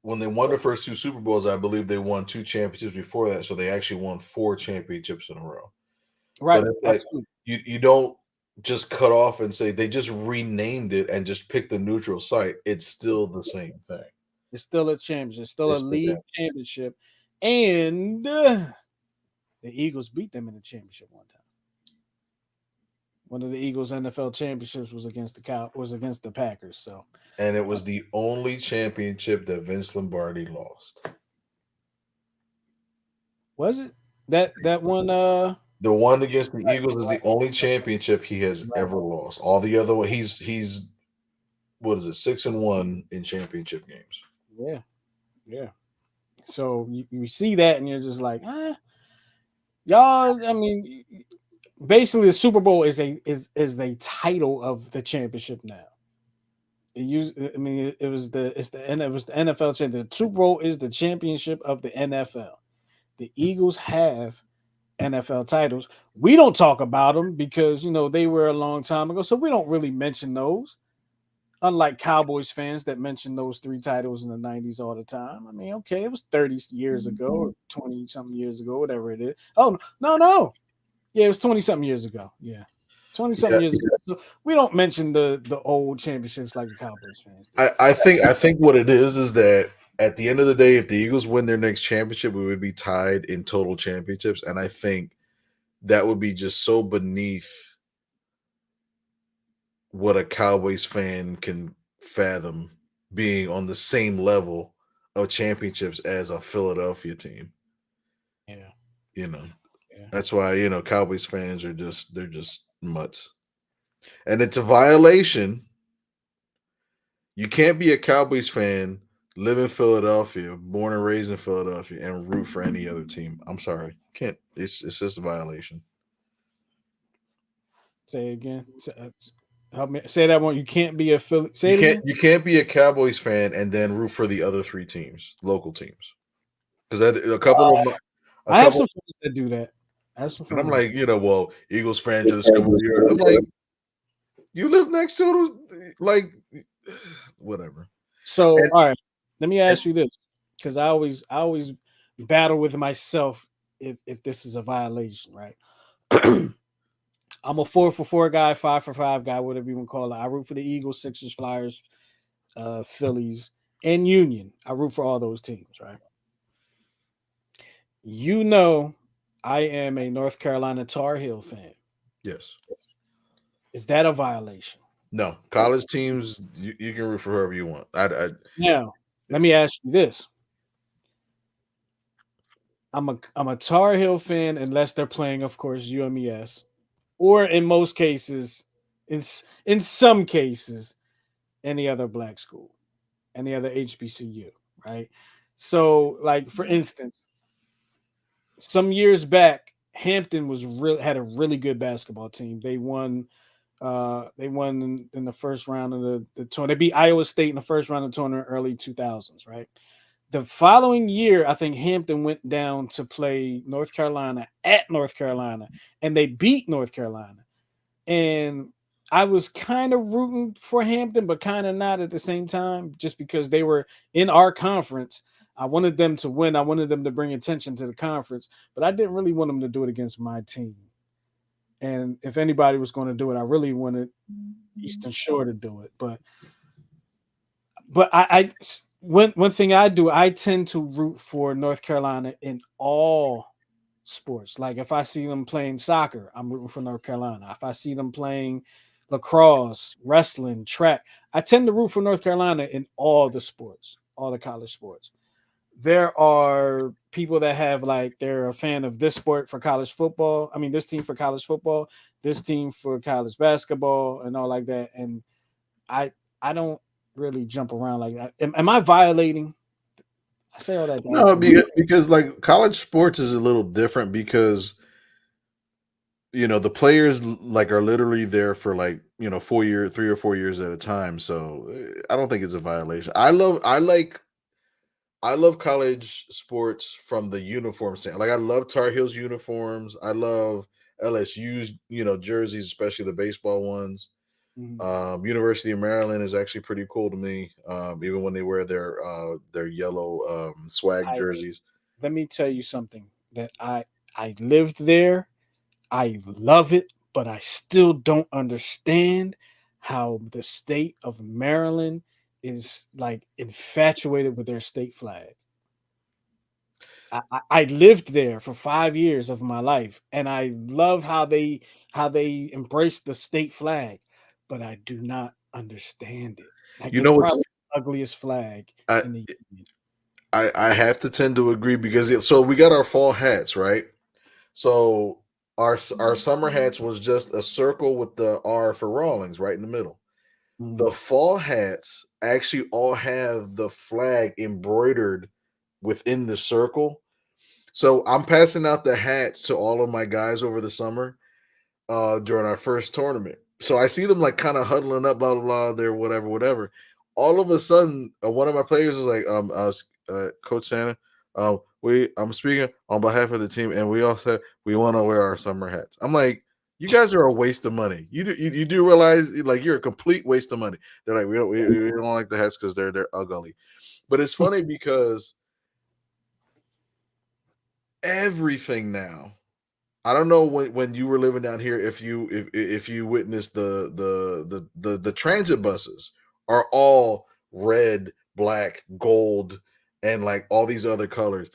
when they won the first two Super Bowls, I believe they won two championships before that. So they actually won four championships in a row. But Right. it's like Absolutely. you don't just cut off and say they just renamed it and just picked the neutral site. It's still the same thing. It's still a championship, it's still a It's the league same. championship. And the Eagles beat them in the championship one time. One of the Eagles' NFL championships was against the Packers. So And it was the only championship that Vince Lombardi lost. was it that one? The one against the Eagles is the only championship he has Right. ever lost. All the other one, he's what is it, 6-1 in championship games. Yeah, yeah. So you see that, and you're just like, y'all. I mean, basically, the Super Bowl is a title of the championship now. I mean, it was the NFL championship. The Super Bowl is the championship of the NFL. The Eagles have NFL titles. We don't talk about them because they were a long time ago, so we don't really mention those. Unlike Cowboys fans that mention those three titles in the 90s all the time. I mean, okay, it was 30 years ago or 20 something years ago, whatever it is. Oh, no, no. Yeah, it was 20 something years ago. Yeah. 20 something Yeah, years ago. So we don't mention the old championships like the Cowboys fans do. I think what it is that at the end of the day, if the Eagles win their next championship, we would be tied in total championships, and I think that would be just so beneath what a Cowboys fan can fathom, being on the same level of championships as a Philadelphia team. Yeah. You know, Yeah. that's why Cowboys fans are they're just mutts, and it's a violation. You can't be a Cowboys fan, live in Philadelphia, born and raised in Philadelphia, and root for any other team. I'm sorry, can't. It's just a violation. Say it again. Help me say that one. You can't be a Philly. Say You it can't again. you can't be a Cowboys fan and then root for the other three teams, local teams, because a couple of a I have some couple, friends that do that. I have some and I'm friends. like, well, Eagles fans are the scum of the earth. I'm like, you live next to those, like, whatever. So, And, all right, let me and ask you this, because I always battle with myself if this is a violation, right? I'm a 4 for 4 guy, 5 for 5 guy, whatever you want to call it. I root for the Eagles, Sixers, Flyers, Phillies, and Union. I root for all those teams, right? You know, I am a North Carolina Tar Heel fan. yes, Is that a violation? no college teams, you can root for whoever you want. Now, let me ask you this: I'm a Tar Heel fan unless they're playing, of course, UMES, or in most cases, in some cases, any other black school, any other HBCU, right? So, like for instance, some years back, Hampton had a really good basketball team. They won in the first round of the tournament. They beat Iowa State in the first round of the tournament early 2000s, right? The following year, I think Hampton went down to play North Carolina at North Carolina, and they beat North Carolina. And I was kind of rooting for Hampton, but kind of not at the same time, just because they were in our conference. I wanted them to win. I wanted them to bring attention to the conference, but I didn't really want them to do it against my team. And if anybody was going to do it, I really wanted Eastern Shore to do it. But one thing I do, I tend to root for North Carolina in all sports. Like if I see them playing soccer, I'm rooting for North Carolina. If I see them playing lacrosse, wrestling, track, I tend to root for North Carolina in all the sports, all the college sports. There are people that have like they're a fan of this sport for college football. I mean, this team for college football, this team for college basketball, and all like that. And I I don't really jump around like that. Am I violating? I say all that to ask No, you. because like college sports is a little different because the players like are literally there for like 4 year 3 or 4 years at a time. So I don't think it's a violation. I love college sports from the uniform stand. Like I love Tar Heels uniforms. I love LSU's jerseys, especially the baseball ones. Mhm. University of Maryland is actually pretty cool to me. Even when they wear their yellow swag I jerseys. Let me tell you something that I lived there. I love it, but I still don't understand how the state of Maryland is like infatuated with their state flag. I lived there for 5 years of my life, and I love how they embrace the state flag, but I do not understand it. Like You it's know what's probably the ugliest flag I in the union. I have to tend to agree because so we got our fall hats, right? So our summer hats was just a circle with the R for Rawlings right in the middle. The Mhm. fall hats actually all have the flag embroidered within the circle. So I'm passing out the hats to all of my guys over the summer during our first tournament. So I see them like kind of huddling up, blah blah blah, there, whatever, whatever. All of a sudden, one of my players is like, Coach Santa, I'm speaking on behalf of the team, and we all said we want to wear our summer hats. I'm like, you guys are a waste of money. You do realize like you're a complete waste of money. They're like, we don't like the hats because they're ugly. But it's funny because everything now, I don't know when you were living down here if you witnessed the transit buses are all red, black, gold, and like all these other colors.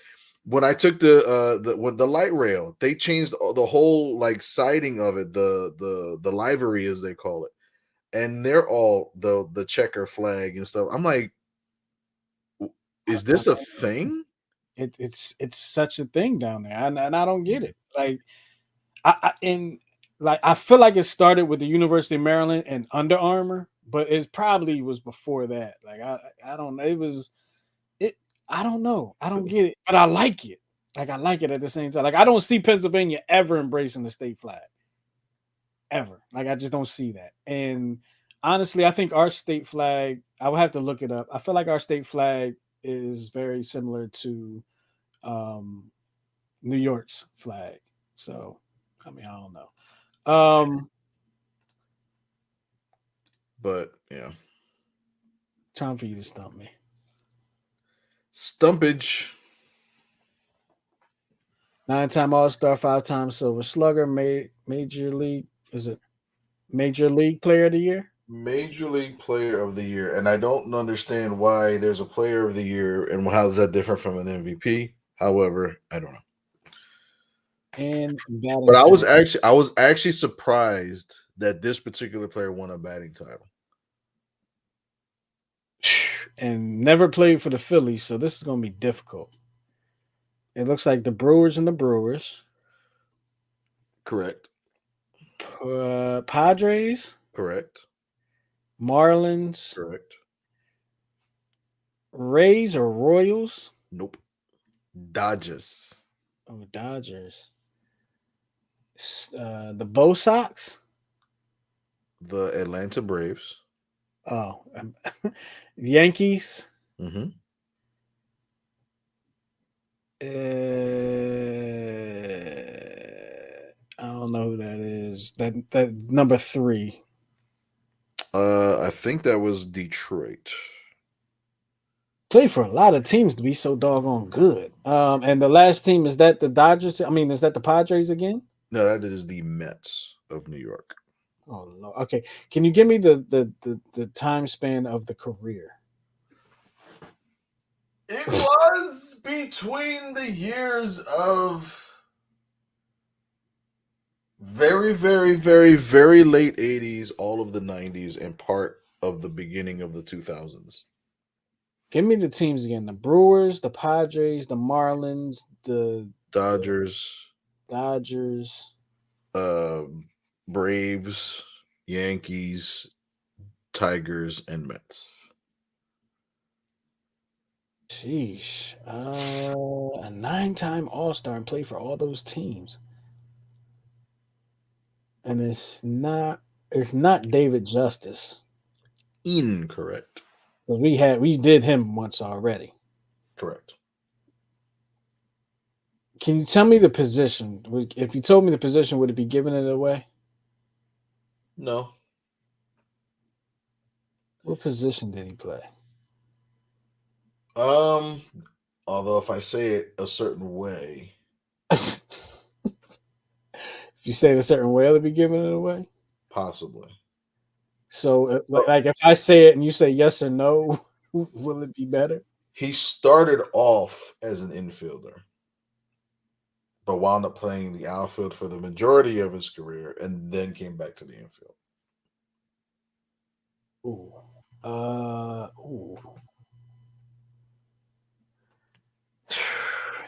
When I took the light rail, they changed the whole like siding of it, the livery as they call it, and they're all the checker flag and stuff. I'm like, is I this a thing? it's such a thing down there, and I don't get it. Like I and like I feel like it started with the University of Maryland and Under Armour, but it probably was before that. Like I don't know. It was it. I don't know. I don't get it, but I like it. Like I like it at the same time. Like I don't see Pennsylvania ever embracing the state flag ever. Like I just don't see that. And honestly, I think our state flag. I would have to look it up. I feel like our state flag is very similar to um, New York's flag. So I mean, I don't know. But yeah, Time for you to stump me. stumpage. 9-time All Star, 5-time Silver Slugger, Major League. Is it Major League Player of the Year? Major League Player of the Year, and I don't understand why there's a Player of the Year and how is that different from an MVP. However, I don't know. And But batting I was title. actually I was actually surprised that this particular player won a batting title. And never played for the Phillies, so this is going to be difficult. It looks like the Brewers and the Brewers, Correct. Padres, Correct. Marlins, Correct. Rays or Royals. Nope. Dodgers. Oh, Dodgers. The Bo Sox. The Atlanta Braves. Oh, Yankees. Hmm. I don't know who that is. That number three. I think that was Detroit. Played for a lot of teams to be so doggone good. And the last team is that the Dodgers. I mean, is that the Padres again? No, that is the Mets of New York. Oh no. Okay. Can you give me the time span of the career? was between the years of very, very, very, very late 80s, all of the 90s, and part of the beginning of the 2000s. Give me the teams again: the Brewers, the Padres, the Marlins, the Dodgers, Dodgers. uh, Braves, Yankees, Tigers, and Mets. Sheesh. A 9-time All-Star and played for all those teams. And it's not David Justice. Incorrect. Because we did him once already. Correct. Can you tell me the position? If you told me the position, would it be giving it away? No. What position did he play? Although if I say it a certain way, If you say it a certain way, it'll be giving it away. possibly. So, So like if I say it and you say yes or no, will it be better? he started off as an infielder, but wound up playing the outfield for the majority of his career and then came back to the infield. Ooh. Ooh.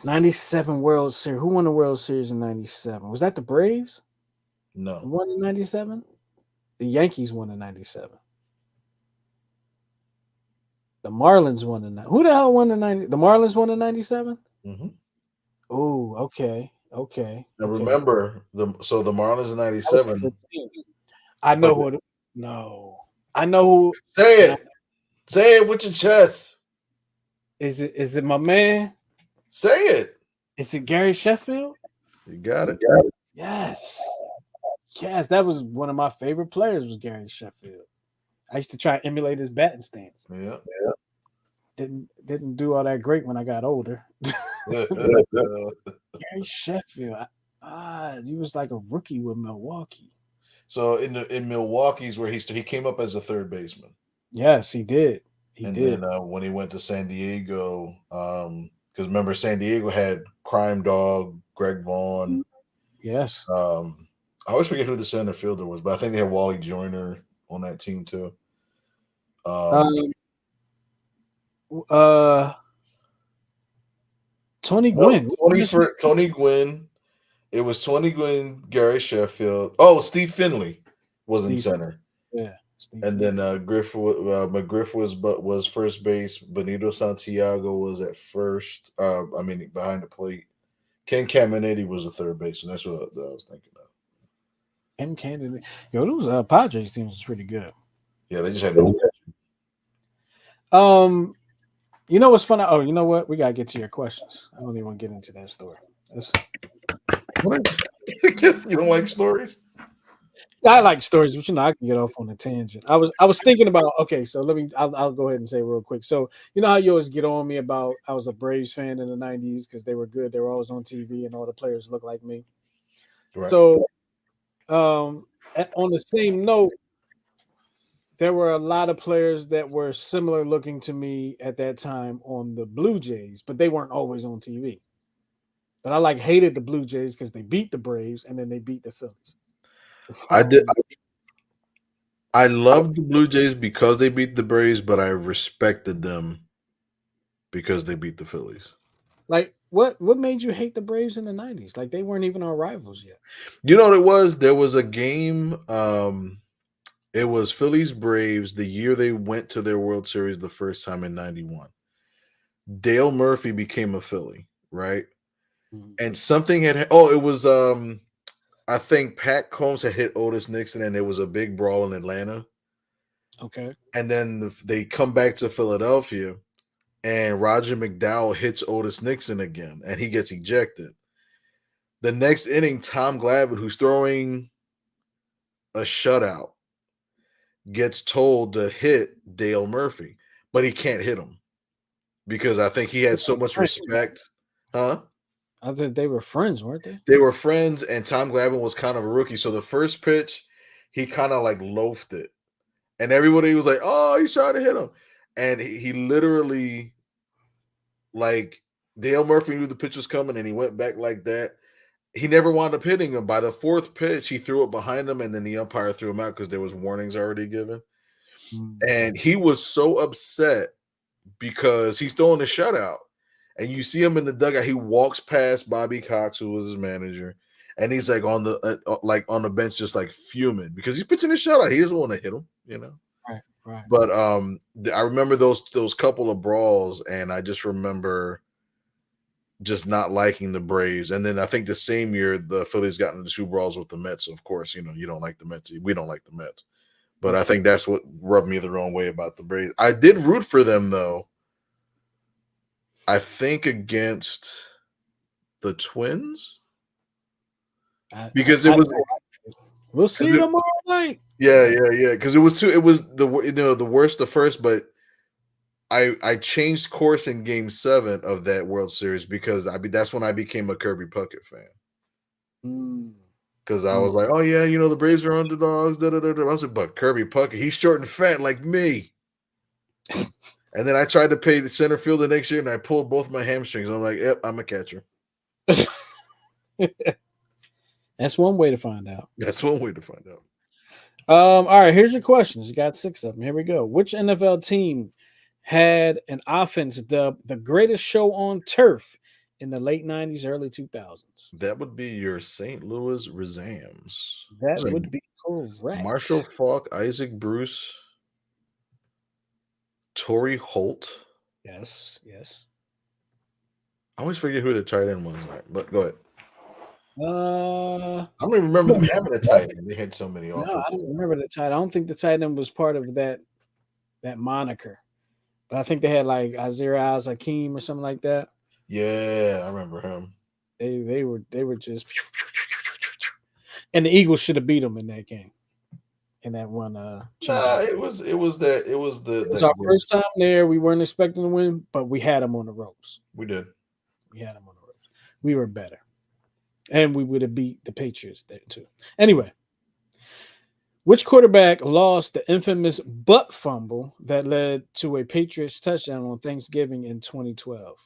97 World Series. Who won the World Series in 97? Was that the Braves? No. Won in 97? The Yankees won in 97. The Marlins won in who the hell won in 90? The Marlins won in 97? Mm-hmm. Oh, okay. Now Okay. remember, the Marlins in That was a '97, good team. I but know who no. I know who say and I, it with your chest. is it my man? Say it. Is it Gary Sheffield? You got it. Yes. Yes, that was one of my favorite players was Gary Sheffield. I used to try to emulate his batting stance. Yeah. Didn't do all that great when I got older. Gary Sheffield. He was like a rookie with Milwaukee. So in Milwaukee's where he came up as a third baseman, Yes, he did. He and did. then when he went to San Diego, because remember San Diego had Crime Dog, Greg Vaughn. Yes. I always forget who the center fielder was, but I think they had Wally Joyner on that team too. Um, uh, Tony No, Gwynn. Tony Gwynn. It was Tony Gwynn, Gary Sheffield. Oh, Steve Finley was in Steve. center. Yeah. Steve And then McGriff was first base. Benito Santiago was at first. Behind the plate. Ken Caminiti was the third base, and that's what I was thinking of. M. Candy. Yo, those Padres teams was pretty good. Yeah, they just had no. You know what's funny? Oh, you know what? We gotta get to your questions. I don't even want to get into that story. You don't like stories? I like stories, but I can get off on a tangent. I was thinking about so I'll go ahead and say real quick. So you know how you always get on me about I was a Braves fan in the 90s because they were good, they were always on TV and all the players looked like me. Right. So on the same note, there were a lot of players that were similar looking to me at that time on the Blue Jays, but they weren't always on TV. But I hated the Blue Jays because they beat the Braves and then they beat the Phillies. I did. I loved the Blue Jays because they beat the Braves, but I respected them because they beat the Phillies. What made you hate the Braves in the 90s? They weren't even our rivals yet. You know what it was? There was a game. It was Phillies Braves the year they went to their World Series the first time in '91. Dale Murphy became a Philly, right? Mm-hmm. And something it was I think Pat Combs had hit Otis Nixon and there was a big brawl in Atlanta. Okay. And then they come back to Philadelphia and Roger McDowell hits Otis Nixon again and he gets ejected. The next inning, Tom Glavine, who's throwing a shutout, gets told to hit Dale Murphy, but he can't hit him because I think he had so much respect. Huh? I thought they were friends, weren't they? They were friends, and Tom Glavine was kind of a rookie. So the first pitch, he kind of loafed it. And everybody was like, oh, he's trying to hit him. And he literally like Dale Murphy knew the pitch was coming and he went back like that. He never wound up hitting him. By the fourth pitch, he threw it behind him, and then the umpire threw him out because there was warnings already given. And he was so upset because he's throwing a shutout. And you see him in the dugout. He walks past Bobby Cox, who was his manager, and he's like on the bench, just like fuming because he's pitching a shutout. He doesn't want to hit him, you know. Right, right. But I remember those couple of brawls, and I just remember just not liking the Braves. And then I think the same year the Phillies got into 2 brawls with the Mets. So of course, you know, you don't like the Mets. We don't like the Mets. But I think that's what rubbed me the wrong way about the Braves. I did root for them though. I think against the Twins. Because it was we'll see tomorrow night. Yeah. Because it was the worst the first, but I changed course in Game 7 of that World Series because that's when I became a Kirby Puckett fan. Because I was like, oh yeah, you know the Braves are underdogs. I was like, but Kirby Puckett, he's short and fat like me. And then I tried to play the center field the next year, and I pulled both my hamstrings. I'm like, yep, I'm a catcher. That's one way to find out. That's one way to find out. All right, here's your questions. You got 6 of them. Here we go. Which NFL team had an offense dubbed the greatest show on turf in the late 90s, early 2000s? That would be your St. Louis Rams. That would be correct. Marshall Faulk, Isaac Bruce, Torrey Holt. Yes. I always forget who the tight end was, but go ahead. I don't even remember them having a tight end. They had so many offenses. No, I don't remember the tight end. I don't think the tight end was part of that moniker. But I think they had like Isaiah Hakeem or something like that. Yeah, I remember him. They were just, and the Eagles should have beat them in that game. In that one, it was our first time there. We weren't expecting to win, but we had them on the ropes. We did. We had them on the ropes. We were better, and we would have beat the Patriots there too. Anyway, which quarterback lost the infamous butt fumble that led to a Patriots touchdown on Thanksgiving in 2012?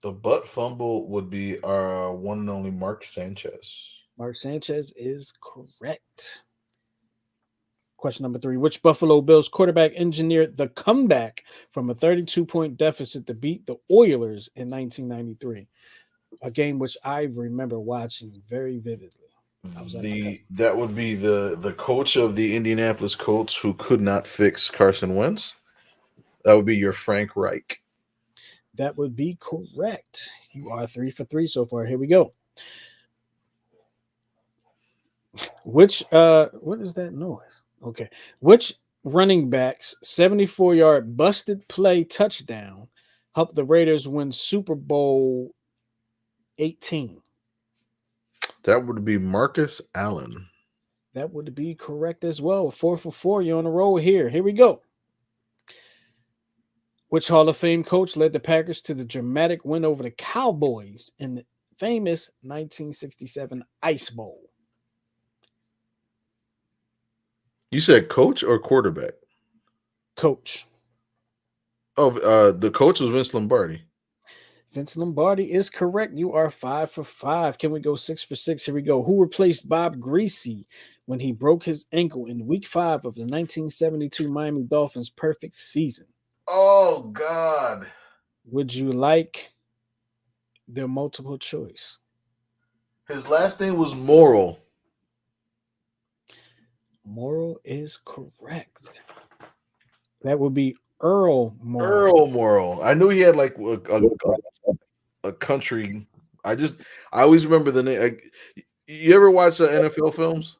The butt fumble would be our one and only Mark Sanchez. Mark Sanchez is correct. Question number 3. Which Buffalo Bills quarterback engineered the comeback from a 32-point deficit to beat the Oilers in 1993? A game which I remember watching very vividly. That would be the coach of the Indianapolis Colts who could not fix Carson Wentz. That would be your Frank Reich. That would be correct. You are 3 for 3 so far. Here we go. Which what is that noise? Okay. Which running back's 74-yard busted play touchdown helped the Raiders win Super Bowl 18? That would be Marcus Allen. That would be correct as well. 4 for 4. You're on a roll here. Here we go. Which Hall of Fame coach led the Packers to the dramatic win over the Cowboys in the famous 1967 Ice Bowl? You said coach or quarterback? Coach. Oh, the coach was Vince Lombardi. Vince Lombardi is correct. You are 5 for 5. Can we go 6 for 6? Here we go. Who replaced Bob Greasy when he broke his ankle in Week 5 of the 1972 Miami Dolphins' perfect season? Oh, God. Would you like their multiple choice? His last name was Morrill. Morrill is correct. That would be Earl Morrill. Earl Morrill. I knew he had like a country. I always remember the name. You ever watch the NFL films?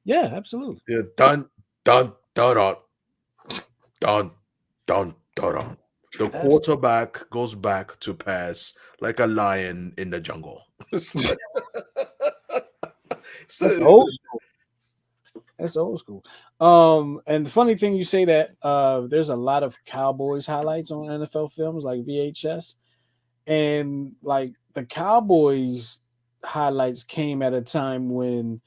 Yeah, absolutely. Yeah, dun dun dun dun dun dun dun. The quarterback goes back to pass like a lion in the jungle. That's old school. That's old school. And the funny thing you say that there's a lot of Cowboys highlights on NFL films like VHS, and like the Cowboys highlights came at a time when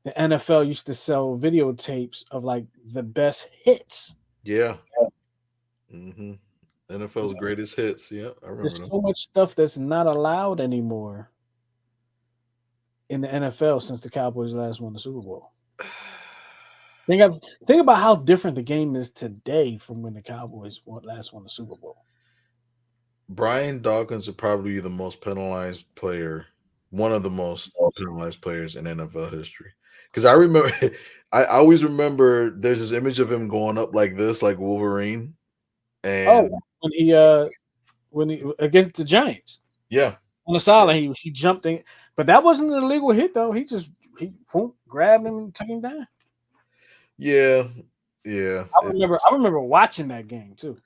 the NFL used to sell videotapes of like the best hits. Yeah. Mm-hmm. NFL's greatest hits. Yeah, I remember There's them. so much stuff that's not allowed anymore in the NFL since the Cowboys last won the Super Bowl. Think of think about how different the game is today from when the Cowboys last won the Super Bowl. Brian Dawkins is probably the most penalized player, one of the most penalized players in NFL history. Because I remember, I always remember there's this image of him going up like this, like Wolverine, Oh, and when he against the Giants yeah, on the yeah, sideline, he jumped in, but that wasn't an illegal hit though. He whoop, grabbed him and took him down. yeah, yeah. I remember watching that game too.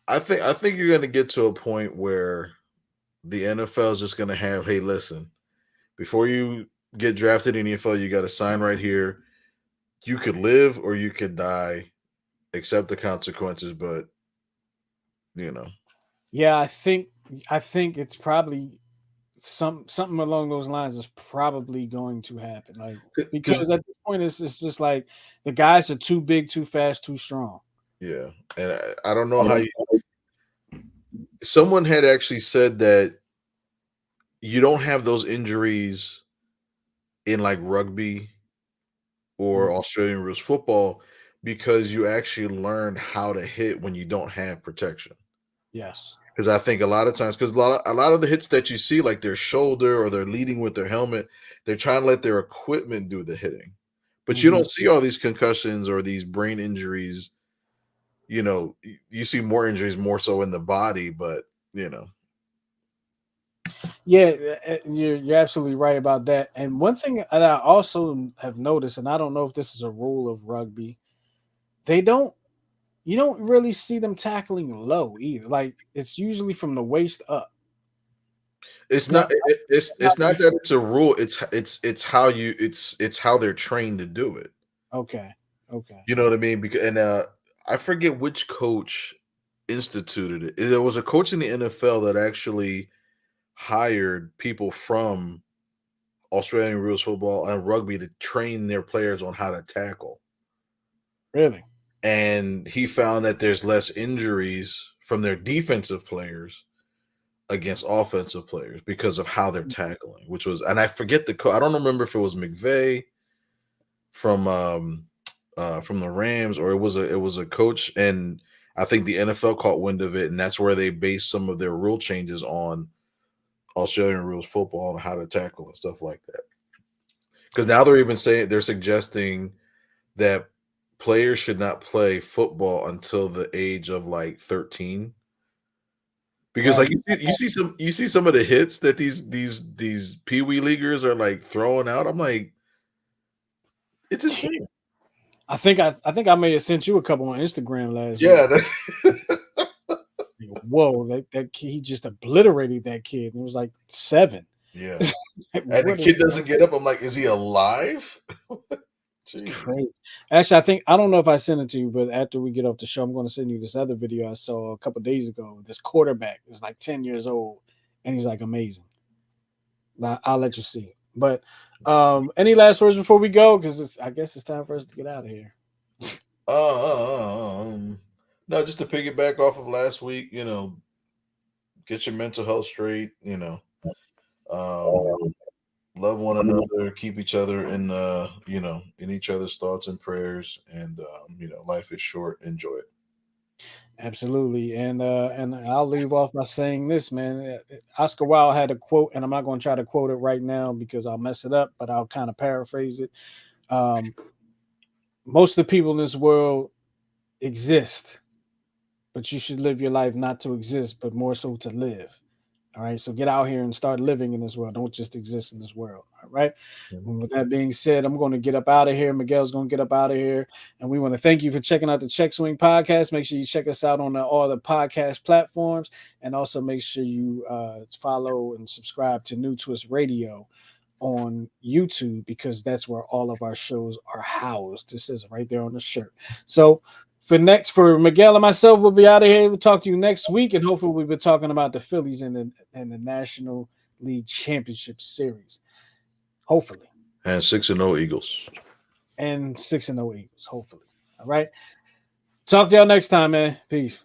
I think you're gonna get to a point where the NFL is just gonna have, hey, listen, before you get drafted in the NFL, you got to sign right here. You could live or you could die. Accept the consequences, but you know, Yeah, I think it's probably something along those lines is probably going to happen. Like because because at this point it's just like the guys are too big, too fast, too strong. yeah, and I don't know how you. Someone had actually said that you don't have those injuries in like rugby or Mhm. Australian rules football because you actually learn how to hit when you don't have protection. Yes. Because I think a lot of times, because a lot of the hits that you see, like their shoulder or they're leading with their helmet, they're trying to let their equipment do the hitting. But you Mhm. don't see all these concussions or these brain injuries. You see more injuries more so in the body, but you know, Yeah, you're absolutely right about that. And one thing that I also have noticed, and I don't know if this is a rule of rugby, they don't you don't really see them tackling low either. Like it's usually from the waist up. it's Yeah, not it's not not really that sure. it's a rule. It's how it's how they're trained to do it. Okay, okay, You know what I mean? Because and I forget which coach instituted it. There was a coach in the NFL that actually hired people from Australian rules football and rugby to train their players on how to tackle. really. And he found that there's less injuries from their defensive players against offensive players because of how they're tackling, which was, and I forget I don't remember if it was McVay from the Rams or it was a coach, and I think the NFL caught wind of it, and that's where they based some of their rule changes on Australian rules football and how to tackle and stuff like that. Because now they're suggesting that players should not play football until the age of like 13. Because like Right. you see some of the hits that these pee-wee leaguers are like throwing out. I'm like, it's insane. I think I may have sent you a couple on Instagram last week. Yeah, Like, whoa, that kid, he just obliterated that kid. And it was like 7. yeah. Like, And the what is kid doesn't get up. I'm like, is he alive? Jesus. crazy? Actually, I don't know if I sent it to you, but after we get off the show, I'm going to send you this other video I saw a couple days ago. This quarterback is like 10 years old, and he's like amazing. I'll let you see it. But any last words before we go? Because I guess it's time for us to get out of here. Um, no, just to piggyback off of last week, get your mental health straight, um, love one another, keep each other in each other's thoughts and prayers, and life is short. Enjoy it. Absolutely, and I'll leave off by saying this, man. Oscar Wilde had a quote, and I'm not going to try to quote it right now because I'll mess it up, but I'll kind of paraphrase it. Um, Most of the people in this world exist, but you should live your life not to exist, but more so to live. All right. So get out here and start living in this world. Don't just exist in this world. All right. Mhm. And with that being said, I'm going to get up out of here. Miguel's going to get up out of here. And we want to thank you for checking out the Check Swing podcast. Make sure you check us out on all the podcast platforms. And also make sure you follow and subscribe to New Twist Radio on YouTube because that's where all of our shows are housed. This is right there on the shirt. So for Miguel and myself, we'll be out of here. We'll talk to you next week, and hopefully we'll be talking about the Phillies and the National League Championship Series. Hopefully. And 6-0 Eagles. And 6-0 Eagles, hopefully. All right. Talk to y'all next time, man. Peace.